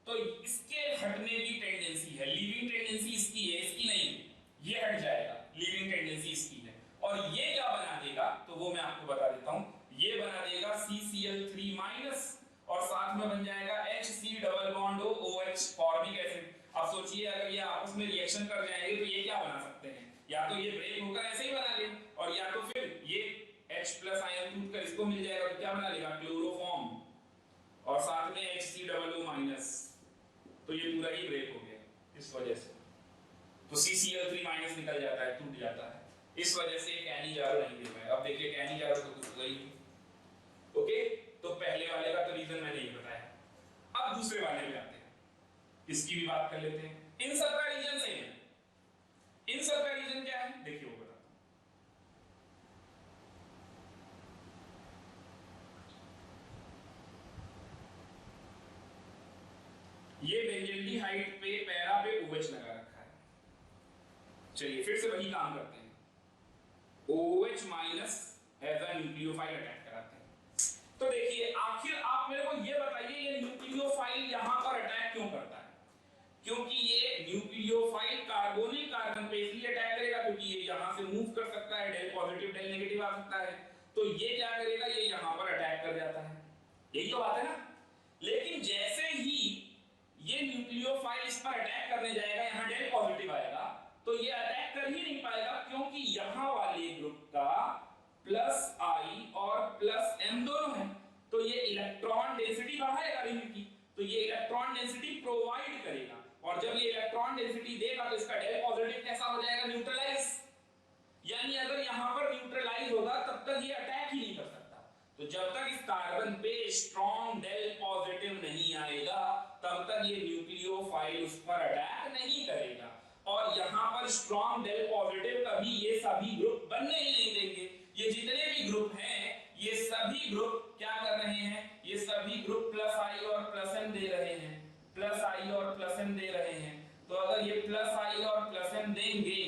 तो इसके हटने की टेंडेंसी है, लीविंग टेंडेंसी इसकी है, इसकी नहीं, ये हट जाएगा, लीविंग टेंडेंसी इसकी है। और ये क्या बना देगा तो वो मैं आपको बता देता हूं, ये बना देगा CCl3- और साथ में बन जाएगा HC⋯OH फॉर्मिक एसिड। अब सोचिए अगर ये आपस में रिएक्शन कर जाएंगे तो ये क्या बना सकते हैं, या तो ये ब्रेक होकर ऐसे ही बना ले, और या तो फिर ये H+ आयन टूट कर इसको मिल जाएगा तो क्या बना लेगा, क्लोरोफॉर्म, और साथ में HCOO-, तो ये पूरा ही ब्रेक हो गया इस वजह से। तो CCl3- निकल जाता है, टूट जाता है, इस वजह से कैनिजारो नहीं दे पाएगा। अब देखिए कैनिजारो तो कुछ हुआ ही नहीं, ओके। तो पहले वाले का तो रीजन मैंने ये बताया। अब दूसरे वाले में आते हैं, इसकी भी बात कर लेते हैं। इन सब का रीजन सही है, इन सब का रीजन क्या है देखिए वो बताता हूं। ये बेंजल्डिहाइड पे पैरा पे OH लगा रखा है, चलिए फिर से वही काम करते हैं, OH- as a nucleophile attack कराते हैं। तो देखिए आखिर आप मेरे को ये बताइए ये न्यूक्लियोफाइल यहां पर अटैक क्यों करता है? क्योंकि ये न्यूक्लियोफाइल कार्बोनिल कार्बन पे इसलिए अटैक करेगा क्योंकि ये यहां से मूव कर सकता है, डेल पॉजिटिव डेल नेगेटिव आ सकता है, तो ये क्या करेगा, ये यहां पर अटैक कर जाता है, यही तो बात है ना। लेकिन जैसे ही ये न्यूक्लियोफाइल इस पर अटैक करने जाएगा, यहां डेल पॉजिटिव आएगा, तो ये अटैक कर ही नहीं पाएगा क्योंकि यहां वाले ग्रुप का +I और +M दोनों है, तो ये इलेक्ट्रॉन डेंसिटी बढ़ाएगा रिंग की, तो ये इलेक्ट्रॉन डेंसिटी प्रोवाइड करेगा, और जब ये इलेक्ट्रॉन डेंसिटी देगा तो इसका डेल पॉजिटिव कैसा हो जाएगा, न्यूट्रलाइज। यानी अगर यहां पर न्यूट्रलाइज होगा तब तक ये अटैक ही नहीं कर सकता। तो जब तक इस कार्बन पे स्ट्रॉन्ग डेल पॉजिटिव नहीं आएगा तब तक ये न्यूक्लियोफाइल उस पर अटैक नहीं करेगा, और यहां पर स्ट्रॉन्ग डेल पॉजिटिव कभी ये सभी ग्रुप बनने ही नहीं देंगे। ये जितने भी ग्रुप हैं ये सभी ग्रुप क्या कर रहे हैं, ये सभी ग्रुप +I और +M दे रहे हैं, प्लस आई और प्लस एम दे रहे हैं, तो अगर ये प्लस आई और प्लस एम देंगे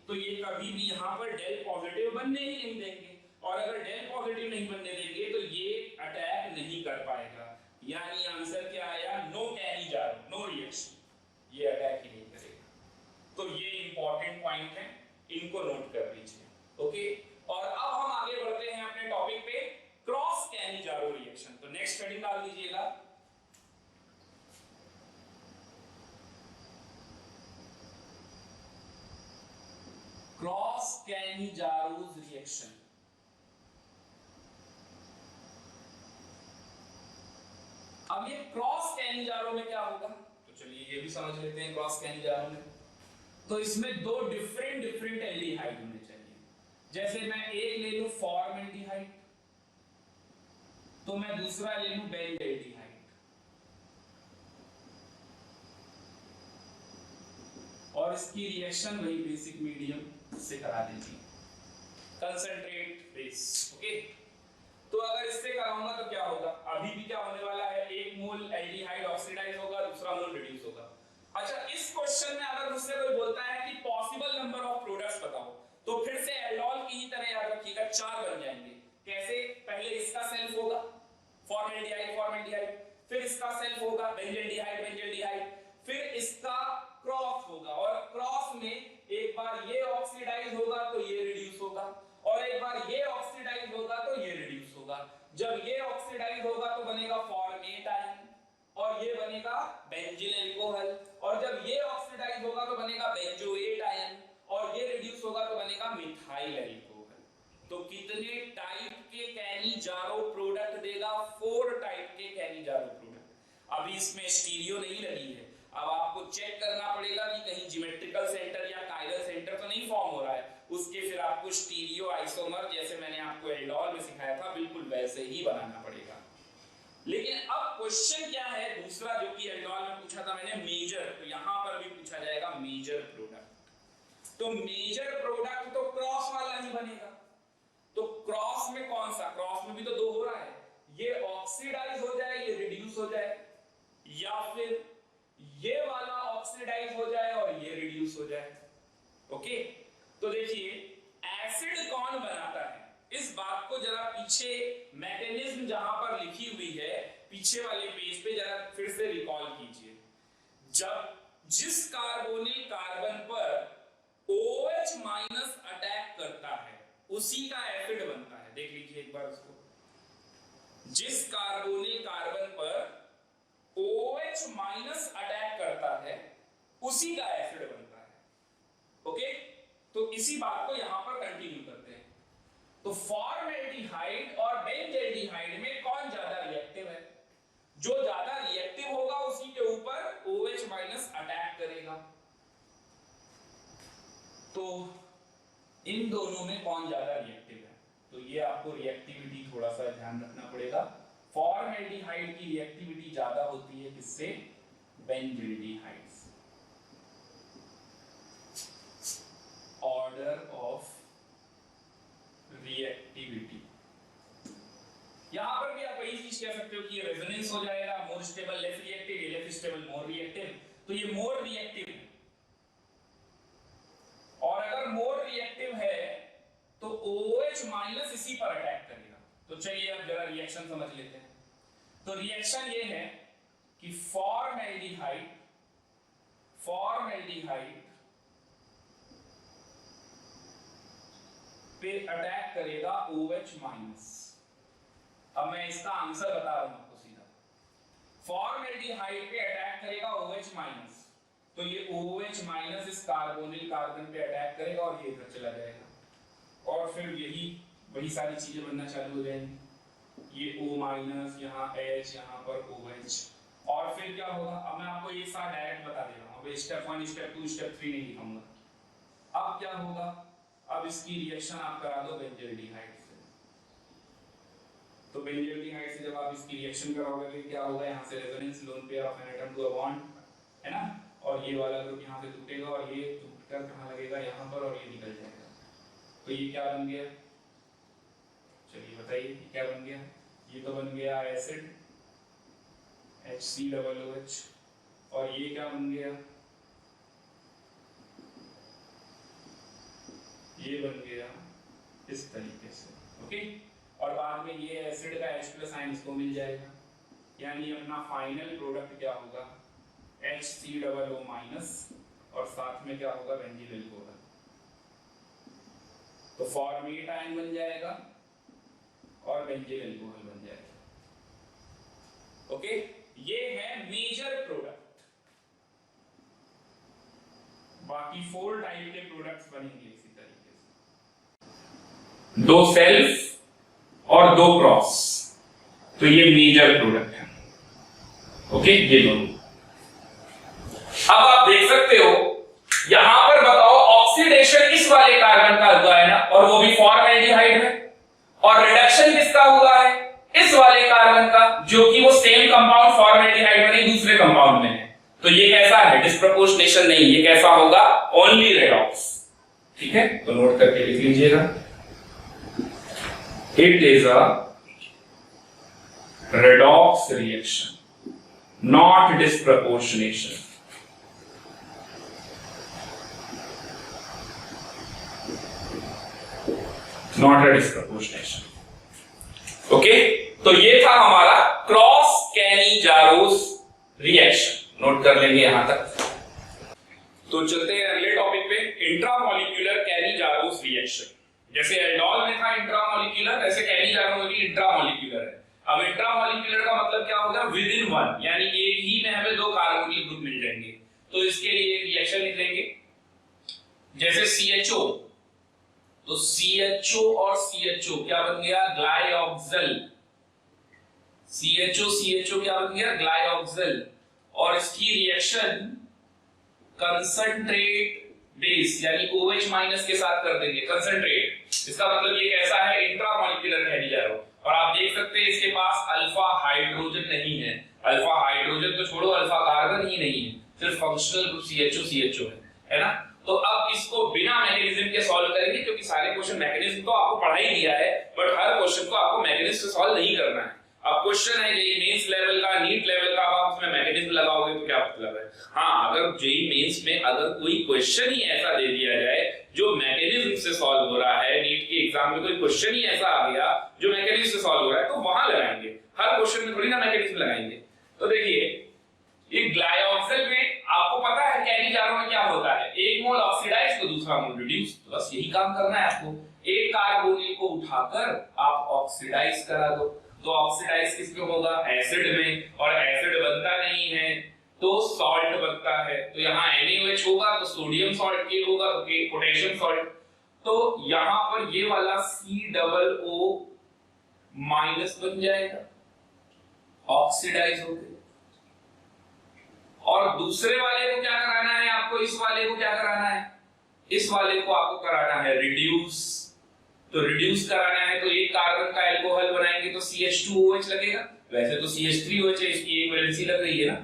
तो ये कभी भी यहाँ पर डेल पॉजिटिव बनने ही नहीं देंगे, और अगर डेल पॉजिटिव नहीं बनने देंगे तो ये अटैक नहीं कर पाएगा। यानी आंसर क्या आया, नो कैरी जारो, नो रिएक्शन, ये अटैक ही नहीं करेगा। तो ये इंपॉर्टेंट पॉइंट है, इनको नोट कर लीजिए। ओके, और अब हम आगे बढ़ते हैं अपने टॉपिक पे, क्रॉस कैरी जारो रिएक्शन। तो नेक्स्ट हेडिंग डाल दीजिएगा, क्रॉस कैनिजारो's रिएक्शन। अब ये क्रॉस कैनिजारो में क्या होगा, तो चलिए ये भी समझ लेते हैं। क्रॉस कैनिजारो में तो इसमें दो डिफरेंट एल्डिहाइड होने चाहिए। जैसे मैं एक ले लूं फॉर्मल्डिहाइड, तो मैं दूसरा ले लूं बेंजल्डिहाइड, और इसकी रिएक्शन वही बेसिक मीडियम से करा दीजिए, कंसंट्रेट बेस। ओके, तो अगर इससे कराऊंगा तो क्या होगा, अभी भी क्या होने वाला है, एक मोल एल्डिहाइड ऑक्सीडाइज होगा, दूसरा मोल रिड्यूस होगा। अच्छा, इस क्वेश्चन में अगर मुझसे कोई बोलता है कि पॉसिबल नंबर ऑफ प्रोडक्ट्स बताओ, तो फिर से एल्डोल की ही तरह याद रखिएगा, 4 बन जाएंगे। कैसे, पहले इसका सेल्फ होगा फॉर्मल्डिहाइड, फिर इसका सेल्फ होगा बेंजल्डिहाइड, फिर इसका क्रॉस होगा, और क्रॉस में एक बार ये ऑक्सीडाइज होगा तो ये रिड्यूस होगा, और एक बार ये ऑक्सीडाइज होगा तो ये रिड्यूस होगा। जब ये ऑक्सीडाइज होगा तो बनेगा फॉर्मेट आयन, और ये बनेगा बेंजीन अल्कोहल, और जब ये ऑक्सीडाइज होगा तो बनेगा बेंजोएट आयन, और ये रिड्यूस होगा तो बनेगा मिथाइल अल्कोहल। तो कितने टाइप के कैनिजारो प्रोडक्ट देगा, 4 टाइप के कैनिजारो प्रोडक्ट। अभी इसमें स्टीरियो नहीं लगी है, अब आपको चेक करना पड़ेगा कि कहीं ज्योमेट्रिकल सेंटर या कायरल सेंटर तो नहीं फॉर्म हो रहा है, उसके फिर आपको स्टीरियो आइसोमर, जैसे मैंने आपको एल्डोल में सिखाया था, बिल्कुल वैसे ही बनाना पड़ेगा। लेकिन अब क्वेश्चन क्या है दूसरा, जो कि एल्डोल में पूछा था मैंने, मेजर, तो यहां पर भी पूछा जाएगा मेजर प्रोडक्ट। तो मेजर प्रोडक्ट तो क्रॉस वाला ही बनेगा। तो क्रॉस में कौन सा, क्रॉस में भी तो 2 हो रहा है, ये ऑक्सीडाइज हो जाए, ये रिड्यूस हो जाए, या फिर ये वाला ऑक्सीडाइज हो जाए और ये रिड्यूस हो जाए। ओके, तो देखिए एसिड कौन बनाता है, इस बात को जरा पीछे मैकेनिज्म जहां पर लिखी हुई है पीछे वाले पेज पे जरा फिर से रिकॉल कीजिए। जब जिस कार्बोनिल कार्बन पर OH माइनस अटैक करता है उसी का एसिड बनता है। देख लीजिए एक बार उसको, जिस कार्बोनिल कार्बन पर OH माइनस अटैक करता है उसी का एसिड बनता है। ओके, तो इसी बात को यहां पर कंटिन्यू करते हैं। तो फॉर्मल्डिहाइड और बेंजल्डिहाइड में कौन ज्यादा रिएक्टिव है, जो ज्यादा रिएक्टिव होगा उसी के ऊपर OH माइनस अटैक करेगा। तो इन दोनों में कौन ज्यादा रिएक्टिव है, तो ये आपको रिएक्टिविटी थोड़ा सा ध्यान रखना पड़ेगा। फॉर्मल्डिहाइड की रिएक्टिविटी ज्यादा होती है किससे, बेंजल्डिहाइड से। ऑर्डर ऑफ रिएक्टिविटी, यहां पर भी आप वही चीज कह सकते हो कि ये रेजोनेंस हो जाएगा, मोर स्टेबल लेस रिएक्टिव, ये लेस स्टेबल मोर रिएक्टिव, तो ये मोर रिएक्टिव है। और अगर मोर रिएक्टिव है तो OH माइनस इसी पर अटैक करेगा। तो चलिए अब जरा रिएक्शन समझ लेते हैं। तो रिएक्शन ये है कि फॉर्मल्डिहाइड पे अटैक करेगा OH माइनस। अब मैं इसका आंसर बता रहा हूं आपको सीधा, फॉर्मल्डिहाइड पे अटैक करेगा OH माइनस, तो ये OH माइनस इस कार्बोनिल कार्बन पे अटैक करेगा और ये इधर चला जाएगा, और फिर यही वही सारी चीजें बनना चालू हो जाएंगी, ये O माइनस, यहाँ H, यहाँ पर OH, और फिर क्या होगा, अब मैं आपको ये सारा डायरेक्ट बता दे रहा हूँ, अब स्टेप 1, स्टेप 2, स्टेप 3 नहीं लिखाऊंगा। अब क्या होगा, अब इसकी रिएक्शन आप करा दो बेंजल्डिहाइड से। तो बेंजल्डिहाइड से जब आप इसकी रिएक्शन कराओगे तो क्या होगा, यहाँ से resonance, lone pair of an atom to a bond, है ना, और ये वाला ग्रुप यहाँ से टूटेगा और ये टूटकर कहाँ लगेगा, यहाँ पर, और ये निकल जाएगा। तो ये क्या बन गया, चलिए बताइए क्या बन गया, ये तो बन गया एसिड HCOOH, और ये क्या बन गया, ये बन गया इस तरीके से, ओके। और बाद में ये एसिड का H+ आयन इसको मिल जाएगा, यानी अपना फाइनल प्रोडक्ट क्या होगा, HCOO- और साथ में क्या होगा, बेंजीन अल्कोहल। तो फॉर्मेट आयन बन जाएगा और बेंजीन अल्कोहल बन जाएगा, ओके। ये है मेजर प्रोडक्ट, बाकी 4 टाइप के प्रोडक्ट्स बनेंगे इसी तरीके से, 2 सेल्फ और 2 क्रॉस, तो ये मेजर प्रोडक्ट है, ओके। ये दोनों अब आप देख सकते हो यहां पर, बताओ ऑक्सीडेशन इस वाले कार्बन का हुआ है ना, और वो भी फॉर्मल्डिहाइड में, और रिडक्शन किसका हुआ है, इस वाले कार्बन का, जो कि वो सेम कंपाउंड फॉर्मल्डिहाइड में नहीं दूसरे कंपाउंड में है। तो ये कैसा है, डिस्प्रपोर्शनेशन नहीं, ये कैसा होगा, ओनली रेडॉक्स, ठीक है। तो नोट करके लिख लीजिएगा, it is a redox reaction, not disproportionation. Not a disproportionation, okay. तो ये था हमारा क्रॉस कैनी-जारोस रिएक्शन, नोट कर लेंगे यहां तक। तो चलते हैं अगले टॉपिक पे, इंट्रामॉलिक्यूलर कैनी-जारोस रिएक्शन। जैसे एल्डोल में था इंट्रामॉलिक्यूलर, ऐसे कैनी-जारो में भी इंट्रामॉलिक्यूलर है। अब इंट्रामॉलिक्यूलर का मतलब क्या होगा, विद इन वन, यानी एक ही में हमें 2 कार्बोनिल ग्रुप मिल जाएंगे। तो इसके लिए एक रिएक्शन लिख लेंगे, जैसे CHO, तो CHO और CHO क्या बन गया, ग्लाइऑक्सल। CHO क्या बन गया, ग्लाइऑक्सल। और इसकी रिएक्शन कंसंट्रेट बेस यानी OH- के साथ कर देंगे, कंसंट्रेट। इसका मतलब ये कैसा है, इंट्रामॉलिक्यूलर कैनी-जारो। और आप देख सकते हैं इसके पास अल्फा हाइड्रोजन नहीं है, अल्फा हाइड्रोजन तो छोड़ो, अल्फा कार्बन ही नहीं है, सिर्फ फंक्शनल ग्रुप CHO है ना। तो अब इसको बिना मैकेनिज्म के सॉल्व करेंगे, क्योंकि सारे क्वेश्चन मैकेनिज्म तो आपको पढ़ा ही दिया है, बट हर क्वेश्चन को आपको मैकेनिज्म से सॉल्व नहीं करना है। अब क्वेश्चन है जेईई मेंस लेवल का, नीट लेवल का, अब आप उसमें मैकेनिज्म लगाओगे तो क्या मतलब है। हाँ, अगर जेईई मेंस में अगर कोई क्वेश्चन ही ऐसा दे दिया जाए जो मैकेनिज्म से सॉल्व हो रहा है, नीट के एग्जाम में कोई क्वेश्चन ही ऐसा आ गया जो मैकेनिज्म से सॉल्व हो रहा है, तो वहां लगाएंगे, हर क्वेश्चन में थोड़ी ना मैकेनिज्म लगाएंगे। तो देखिए ये ग्लाइऑक्सल में आपको पता है कैनी-जारो में क्या होता है, एक मोल ऑक्सीडाइज तो दूसरा मोल रिड्यूस, बस यही काम करना है आपको। एक कार्बोनिल को उठाकर आप ऑक्सीडाइज करा दो, तो ऑक्सीडाइज किस में होगा, एसिड में, और एसिड बनता नहीं है तो सॉल्ट बनता है। तो यहाँ NaOH होगा तो सोडियम सॉल्ट, के होगा तो पोटेशियम सॉल्ट। तो यहाँ पर ये वाला COO- बन जाएगा, ऑक्सीडाइज हो गया। और दूसरे वाले को क्या कराना है आपको, इस वाले को क्या कराना है, इस वाले को आपको कराना है रिड्यूस। तो रिड्यूस कराना है तो एक कार्बन का अल्कोहल बनाएंगे तो CH2OH लगेगा, वैसे तो CH3OH है, इसकी एक वैलेंसी लग रही है ना,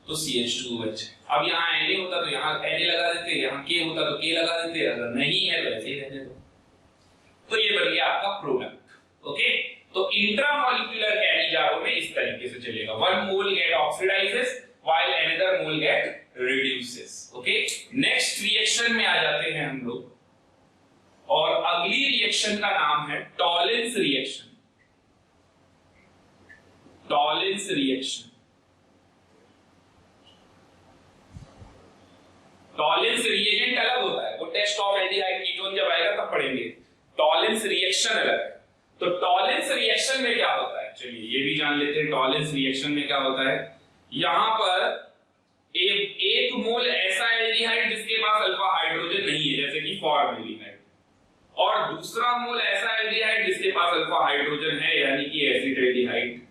तो CH2OH। अब यहाँ Na होता तो यहाँ Na लगा देते, यहाँ K होता तो K लगा देते, अगर नहीं है तो ऐसे ही रहने दो। तो ये बन गया आपका प्रोडक्ट, ओके। तो इंट्रामॉलिक्यूलर कैनी-जारो में इस तरीके से चलेगा, one mole get oxidises while another mole get reduces, okay। Next reaction में आ जाते हैं हम लोग, और अगली रिएक्शन का नाम है Tollens reaction. Tollens reaction, Tollens reagent अलग होता है, वो टेस्ट ऑफ एल्डिहाइड कीटोन जब आएगा तब पढ़ेंगे। टॉलेंस रिएक्शन अलग है। तो टॉलेंस रिएक्शन में क्या होता है, चलिए ये भी जान लेते हैं। टॉलेंस रिएक्शन में क्या होता है, यहां पर एक मोल ऐसा एल्डिहाइड जिसके पास अल्फा हाइड्रोजन नहीं है, जैसे कि फॉर्मल्डिहाइड, और दूसरा मोल ऐसा एल्डिहाइड जिसके पास अल्फा हाइड्रोजन है, यानी कि एसिटाल्डिहाइड,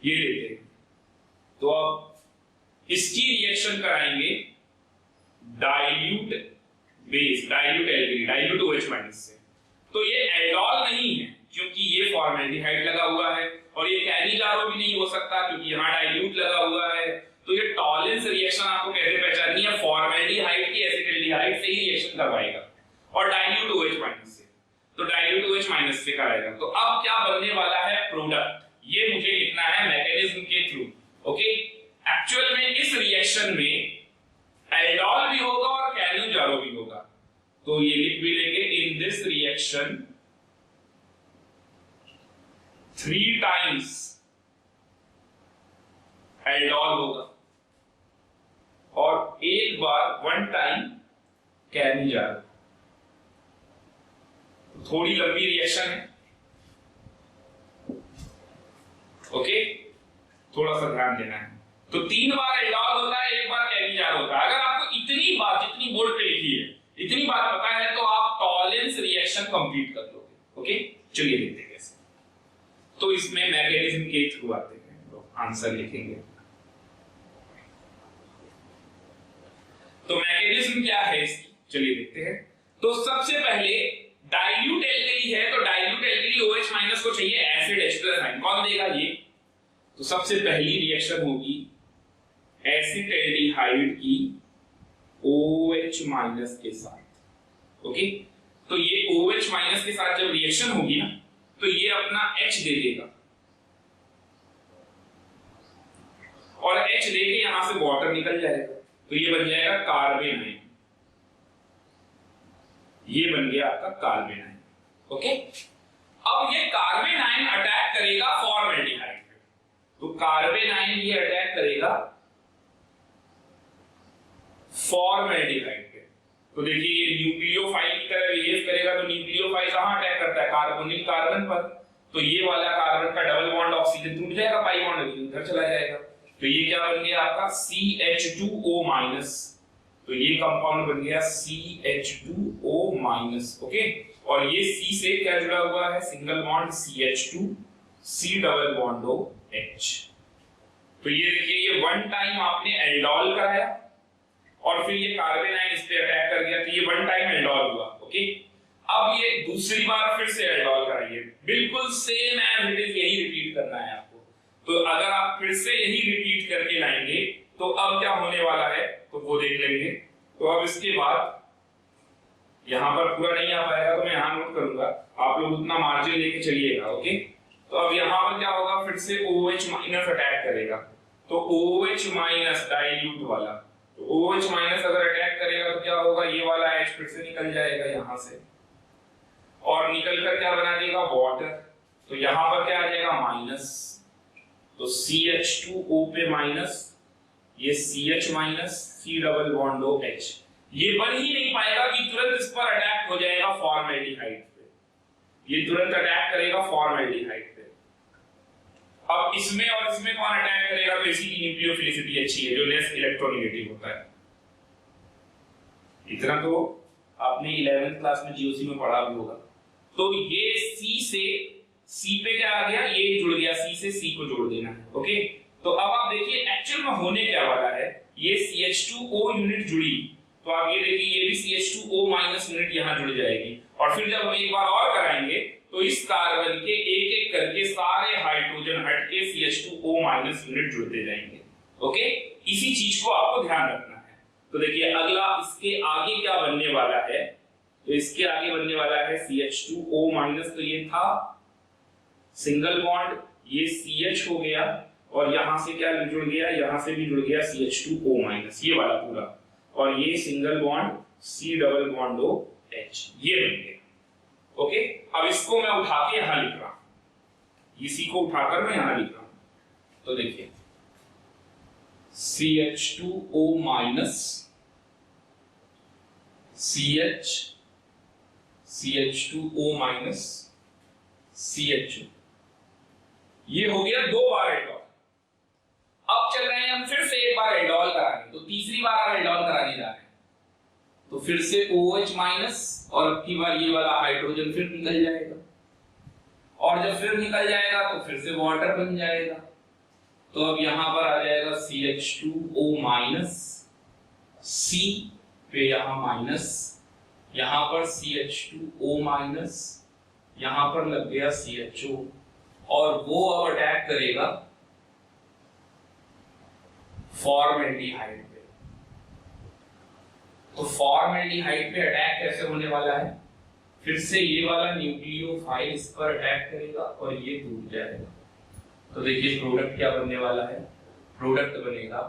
ये लेते हैं। तो अब इसकी रिएक्शन कराएंगे डाइल्यूट बेस, डाइल्यूट एल्केनी, डाइल्यूट OH- से। तो ये एल्डोल नहीं है क्योंकि ये फॉर्मल्डिहाइड लगा हुआ है, और ये कैनी-जारो भी नहीं हो सकता क्योंकि यहाँ डाइल्यूट लगा हुआ है। तो ये टॉलेंस रिएक्शन आपको कैसे पहचाननी है, फॉर्मल्डिहाइड की एसिटाल्डिहाइड से ही रिएक्शन करवाएगा, और डाइल्यूट OH- से, तो डाइल्यूट OH- से कराएगा। तो अब क्या बनने वाला है प्रोडक्ट, ये मुझे लिखना है मैकेनिज्म के थ्रू, ओके। एक्चुअल में इस रिएक्शन में एल्डोल भी होगा और कैल्यूजारो भी होगा, तो ये लिख भी लेंगे in this reaction 3 times aldol होगा और एक बार 1 टाइम कैल्यूजारो। थोड़ी लंबी रिएक्शन है, ओके, थोड़ा सा ध्यान देना है। तो 3 बार एल्डोल होता है, 1 बार कैल्यूजारो होता है। अगर आपको इतनी बात, जितनी बोर्ड पे लिखी है, इतनी बात पता है तो आप टॉलेंस रिएक्शन कंप्लीट कर लोगे। ओके, चलिए देखते हैं कैसे। तो इसमें मैकेनिज्म के थ्रू आते हैं, तो आंसर लिखेंगे। तो मैकेनिज्म क्या है इसकी, चलिए देखते हैं। तो सबसे पहले डाइल्यूट एल्कली है, तो डाइल्यूट एल्कली OH माइनस को चाहिए एसिड H+, कौन देगा ये? तो सबसे पहली रिएक्शन होगी एसिटाल्डिहाइड की OH माइनस के साथ। ओके, तो ये OH माइनस के साथ जब रिएक्शन होगी ना, तो ये अपना H दे देगा और H देके यहां से वाटर निकल जाएगा, तो ये बन जाएगा कार्बन आयन। ये बन गया आपका कार्बन आयन। ओके, अब ये कार्बन आयन अटैक करेगा फॉर्मेल्डिहाइड पे, तो कार्बन आयन ये अटैक करेगा फॉर्मेल्डिहाइड पे। तो देखिए ये न्यूक्लियोफाइल की तरह बिहेव करेगा, तो न्यूक्लियोफाइल कहां अटैक करता है? कार्बोनिल कार्बन पर। तो ये वाला कार्बन का डबल बॉन्ड ऑक्सीजन टूट जाएगा, पाई बॉन्ड उधर चला जाएगा, तो ये क्या बन गया आपका CH2O-। तो ये कंपाउंड बन गया CH2O-। ओके, और ये C से क्या जुड़ा हुआ है? Single bond CH2, C double bond OH। तो ये देखिए ये 1 टाइम आपने एल्डोल कराया और फिर ये कार्बन आयन इस पे अटैक कर गया, तो ये 1 टाइम एल्डोल हुआ। ओके, अब ये दूसरी बार फिर से एल्डोल कराइए, बिल्कुल सेम एज इट इज, यही रिपीट करना है आपको। तो अगर आप फिर से यही रिपीट करके लाएंगे तो अब क्या होने वाला है तो वो देख लेंगे। तो अब इसके बाद यहां पर पूरा नहीं आ पाएगा तो मैं यहां नोट करूंगा, आप लोग उतना मार्जिन लेके चलिएगा। ओके, तो अब यहां पर क्या होगा, फिर से OH माइनस अटैक करेगा, तो OH माइनस डाइल्यूट वाला, तो OH माइनस अगर अटैक करेगा तो क्या होगा, ये वाला H फिर से निकल जाएगा यहां से और निकल कर क्या बना देगा? वाटर। तो यहां पर क्या आ जाएगा? माइनस, तो CH2O पे माइनस, ये CH minus, C double bond OH। ये बन ही नहीं पाएगा कि तुरंत इस पर अटैक हो जाएगा फॉर्मेल्डिहाइड पे, ये तुरंत अटैक करेगा फॉर्मेल्डिहाइड पे। अब इसमें और इसमें कौन अटैक करेगा? तो इसी की न्यूक्लियोफिलिसिटी अच्छी है, जो लेस इलेक्ट्रोनेगेटिव होता है। इतना तो आपने 11th क्लास में GOC में पढ़ा भी होगा। तो ये C से C पे क्या आ गया? ये जुड़ गया, C से C को जोड़ देना है। ओके, तो अब आप देखिए एक्चुअल में होने क्या वाला है, ये CH2O यूनिट जुड़ी, तो आप ये देखिए ये भी CH2O माइनस यूनिट यहां जुड़ जाएगी, और फिर जब हम एक बार और कराएंगे तो इस कार्बन के एक एक करके सारे हाइड्रोजन हट के CH2O माइनस यूनिट जुड़ते जाएंगे। ओके, इसी चीज को आपको ध्यान रखना है। तो देखिए अगला इसके आगे क्या बनने वाला है, तो इसके आगे बनने वाला है CH2O माइनस, तो ये था सिंगल बॉन्ड, ये CH हो गया और यहां से क्या जुड़ गया? यहां से भी जुड़ गया CH2O माइनस, ये वाला पूरा, और ये single bond C double bond OH, ये बन गया। ओके, अब इसको मैं उठा के यहां लिख रहा हूं, इसी को उठाकर मैं यहां लिख रहा हूं। तो देखिए CH2O minus CH, CH2O minus CH, ये हो गया 2 बार एल्डोल। अब चल रहे हैं हम फिर से एक बार एल्डोल कराने, तो तीसरी बार आप एल्डोल कराने जा रहे हैं, तो फिर से OH माइनस और अब की बार ये वाला हाइड्रोजन फिर निकल जाएगा, और जब फिर निकल जाएगा तो फिर से वाटर बन जाएगा। तो अब यहां पर आ जाएगा CH2O माइनस, C पे यहां माइनस, यहां पर CH2O माइनस, यहां पर लग गया CHO, और वो अब अटैक करेगा फॉर्मेल्डिहाइड पे। तो फॉर्मेल्डिहाइड पे अटैक कैसे होने वाला है? फिर से ये वाला न्यूक्लियोफाइल इस पर अटैक करेगा और ये टूट जाएगा। तो देखिए प्रोडक्ट क्या बनने वाला है, प्रोडक्ट बनेगा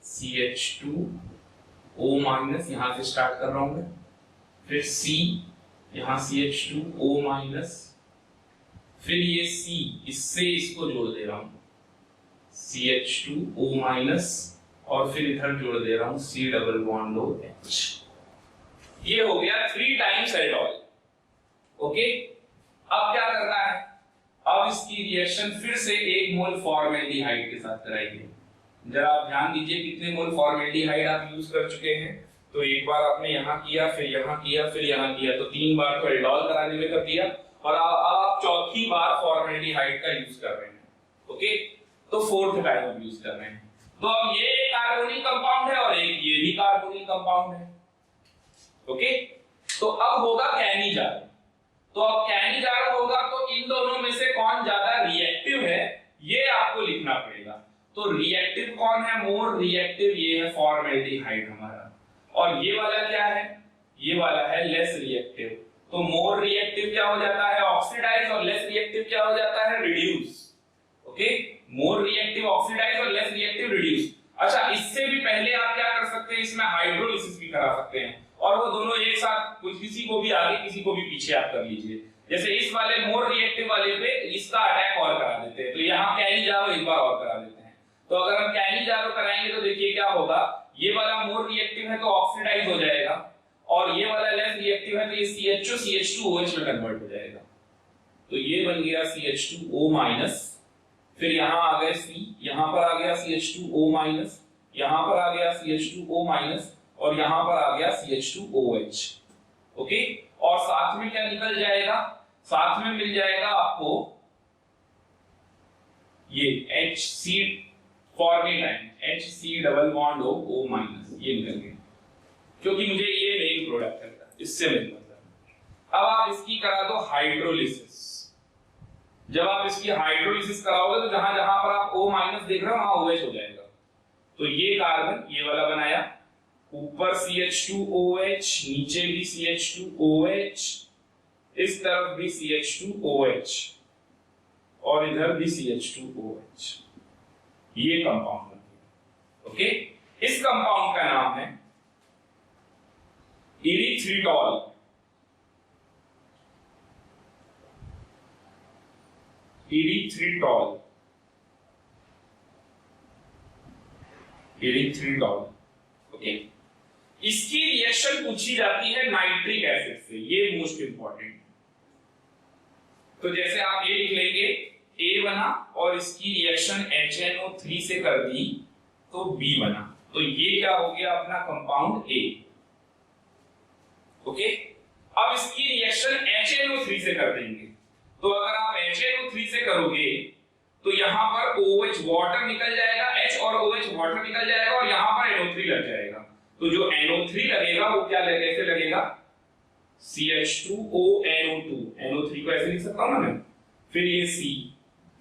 CH2O माइनस, यहां से स्टार्ट कर रहा हूं मैं, फिर C, यहां CH2O माइनस, फिर ये C, इससे इसको जोड़ दे रहा हूं CH2O माइनस, और फिर इधर जोड़ दे रहा हूं C डबल बॉन्ड OH। ये हो गया 3 टाइम्स एल्डोल। ओके, अब क्या करना है, अब इसकी रिएक्शन फिर से 1 मोल फॉर्मेल्डिहाइड के साथ कराएंगे। जरा आप ध्यान दीजिए कितने मोल फॉर्मेल्डिहाइड आप यूज कर चुके हैं। तो एक बार आपने यहाँ किया, फिर यहाँ किया, फिर यहाँ किया, तो 3 बार तो एल्डोल कराने में कर दिया, और अब आप चौथी बार फॉर्मेल्डिहाइड का यूज कर रहे हैं। ओके, तो 4th टाइम आप यूज कर रहे हैं। तो अब ये एक कार्बोनिल कंपाउंड है और एक ये भी कार्बोनिल कंपाउंड है। ओके, तो अब होगा कैनिजार। तो अब कैनिजार होगा तो इन दोनों में से कौन ज्यादा रिएक्टिव है ये आपको लिखना पड़ेगा। तो रिएक्टिव कौन है, मोर रिएक्टिव ये है फॉर्मेल्डिहाइड हमारा, और ये वाला क्या है, ये वाला है लेस रिएक्टिव। तो मोर रिएक्टिव क्या हो जाता है, ऑक्सीडाइज, और लेस रिएक्टिव क्या हो जाता है, reduce. Okay, more reactive oxidise और लेस रिएक्टिव रिड्यूस। अच्छा, इससे भी पहले आप क्या कर सकते हैं, इसमें हाइड्रोलिसिस भी करा सकते हैं, और वो दोनों एक साथ, किसी को भी आगे किसी को भी पीछे आप कर लीजिए। जैसे इस वाले मोर रिएक्टिव वाले पे इसका अटैक और करा देते हैं, तो यहाँ कैनिजारो एक बार और करा देते हैं। तो अगर हम कैनिजारो कराएंगे तो देखिए क्या होगा, ये वाला मोर रिएक्टिव है तो ऑक्सीडाइज हो जाएगा, और ये वाला लेस रिएक्टिव है तो ये CHO CH2OH में कन्वर्ट हो जाएगा। तो ये बन गया CH2O माइनस, फिर यहाँ आ गए C, यहाँ पर आ गया CH2O माइनस, यहाँ पर आ गया CH2O माइनस, और यहां पर आ गया CH2OH। ओके, और साथ में क्या निकल जाएगा, साथ में मिल जाएगा आपको ये HC फॉर्मेटाइन, HC double bond O minus, ये निकल गया, क्योंकि मुझे ये मेन प्रोडक्ट है, इससे मिल मतलब। अब आप इसकी करा दो हाइड्रोलिसिस। जब आप इसकी हाइड्रोलिसिस कराओगे तो जहां जहां पर आप O माइनस देख रहे हो वहां OH हो जाएगा। तो ये कार्बन ये वाला बनाया, ऊपर CH2OH, नीचे भी CH2OH, इस तरफ भी CH2OH, और इधर भी CH2OH। ये कंपाउंड बन गया। ओके, इस कंपाउंड का नाम है इरिथ्रिटॉल। इरिथ्रिटॉल, इरिथ्रिटॉल। ओके, इसकी रिएक्शन पूछी जाती है नाइट्रिक एसिड से, ये मोस्ट इंपॉर्टेंट। तो जैसे आप ये लिख लेंगे, A बना और इसकी रिएक्शन HNO3 से कर दी तो B बना, तो ये क्या हो गया अपना कंपाउंड A। ओके, अब इसकी रिएक्शन HNO3 से कर देंगे, तो अगर आप HNO3 से करोगे तो यहां पर OH वाटर निकल जाएगा, H और OH वाटर निकल जाएगा, और यहां पर NO3 लग जाएगा। तो जो NO3 लगेगा वो क्या कैसे लगेगा, CH2ONO2, NO3 को ऐसे लिख सकता हूं ना मैं, फिर ये C,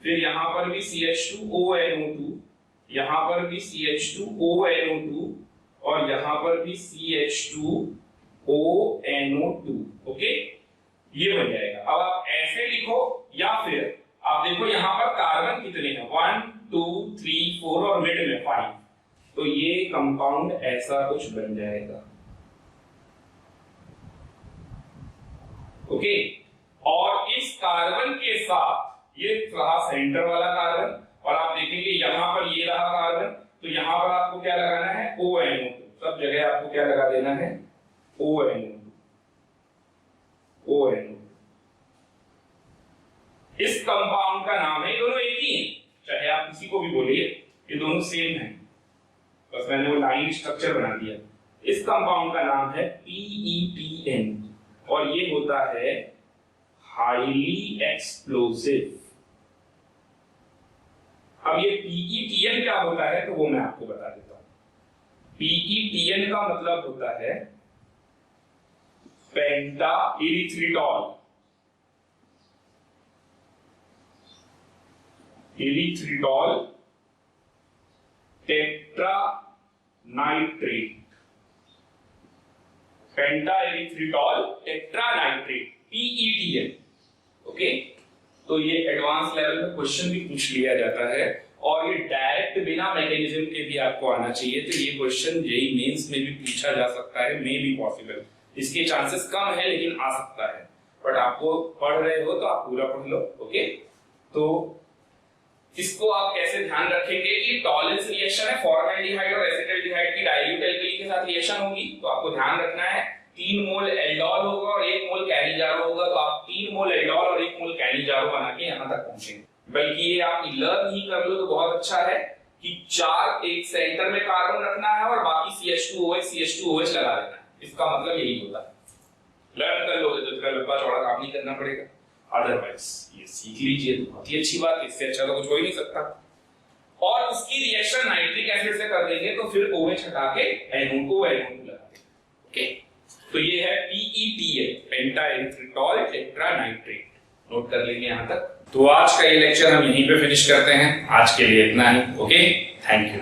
फिर यहां पर भी CH2ONO2, यहां पर भी CH2ONO2, और यहां पर भी CH2ONO2। ओके, ये बन जाएगा। अब आप ऐसे लिखो, या फिर आप देखो यहां पर कार्बन कितने हैं, 1 2 3 4 और मिड में 5, तो ये कंपाउंड ऐसा कुछ बन जाएगा। ओके, और इस कार्बन के साथ ये रहा सेंटर वाला कार्बन, और आप देखेंगे यहां पर ये रहा कार्बन, तो यहां पर आपको क्या लगाना है, ONO2, सब जगह आपको क्या लगा देना है, ONO2। इस कंपाउंड का नाम है, दोनों एक ही है, चाहे आप किसी को भी बोलिए, ये दोनों सेम है, बस मैंने वो लाइन स्ट्रक्चर बना दिया। इस कंपाउंड का नाम है PETN, और ये होता है हाईली एक्सप्लोसिव। अब ये PETN क्या होता है तो वो मैं आपको बता देता हूं। PETN का मतलब होता है पेंटा इरिथ्रिटॉल। इरिथ्रिटॉल टेट्रा नाइट्रेट, पेंटा इरिथ्रिटॉल टेट्रा नाइट्रेट, PETN। ओके, तो ये एडवांस लेवल में क्वेश्चन भी पूछ लिया जाता है, और ये डायरेक्ट बिना मैकेनिज्म के भी आपको आना चाहिए। तो ये क्वेश्चन जेईई मेंस में भी पूछा जा सकता है, मे बी पॉसिबल, इसके चांसेस कम है लेकिन आ सकता है। बट आपको पढ़ रहे हो तो आप पूरा पढ़ लो, ओके। तो इसको आप कैसे ध्यान रखेंगे कि टॉलेंस रिएक्शन है, फॉर्मेल्डिहाइड और एसिटाल्डिहाइड की डाइल्यूट एल्कली के साथ रिएक्शन होगी, तो आपको ध्यान रखना है 3 मोल एल्डोल होगा और 1 मोल कैलिजारो होगा। तो आप 3 मोल एल्डोल और 1 मोल कैलिजारो बना के यहाँ तक पहुंचेंगे। बल्कि ये आप लर्न ही कर लो तो बहुत अच्छा है कि 4 एक सेंटर में कार्बन रखना है और बाकी CH2OH लगा देना है। इसका मतलब यही होता है। लर्न कर लोगे तो इतना लंबा चौड़ा काम नहीं करना पड़ेगा। अदरवाइज ये सीख लीजिए तो बहुत ही अच्छी बात है, इससे अच्छा तो कुछ हो ही नहीं सकता। और उसकी रिएक्शन नाइट्रिक एसिड से कर देंगे तो फिर OH हटा के NO को लगा देंगे, ओके। तो ये है PETL, पेंटा एरिथ्रिटॉल टेट्रानाइट्रेट, नोट कर लेंगे यहाँ तक। तो आज का ये लेक्चर हम यहीं पे फिनिश करते हैं। आज के लिए इतना ही, ओके, थैंक यू।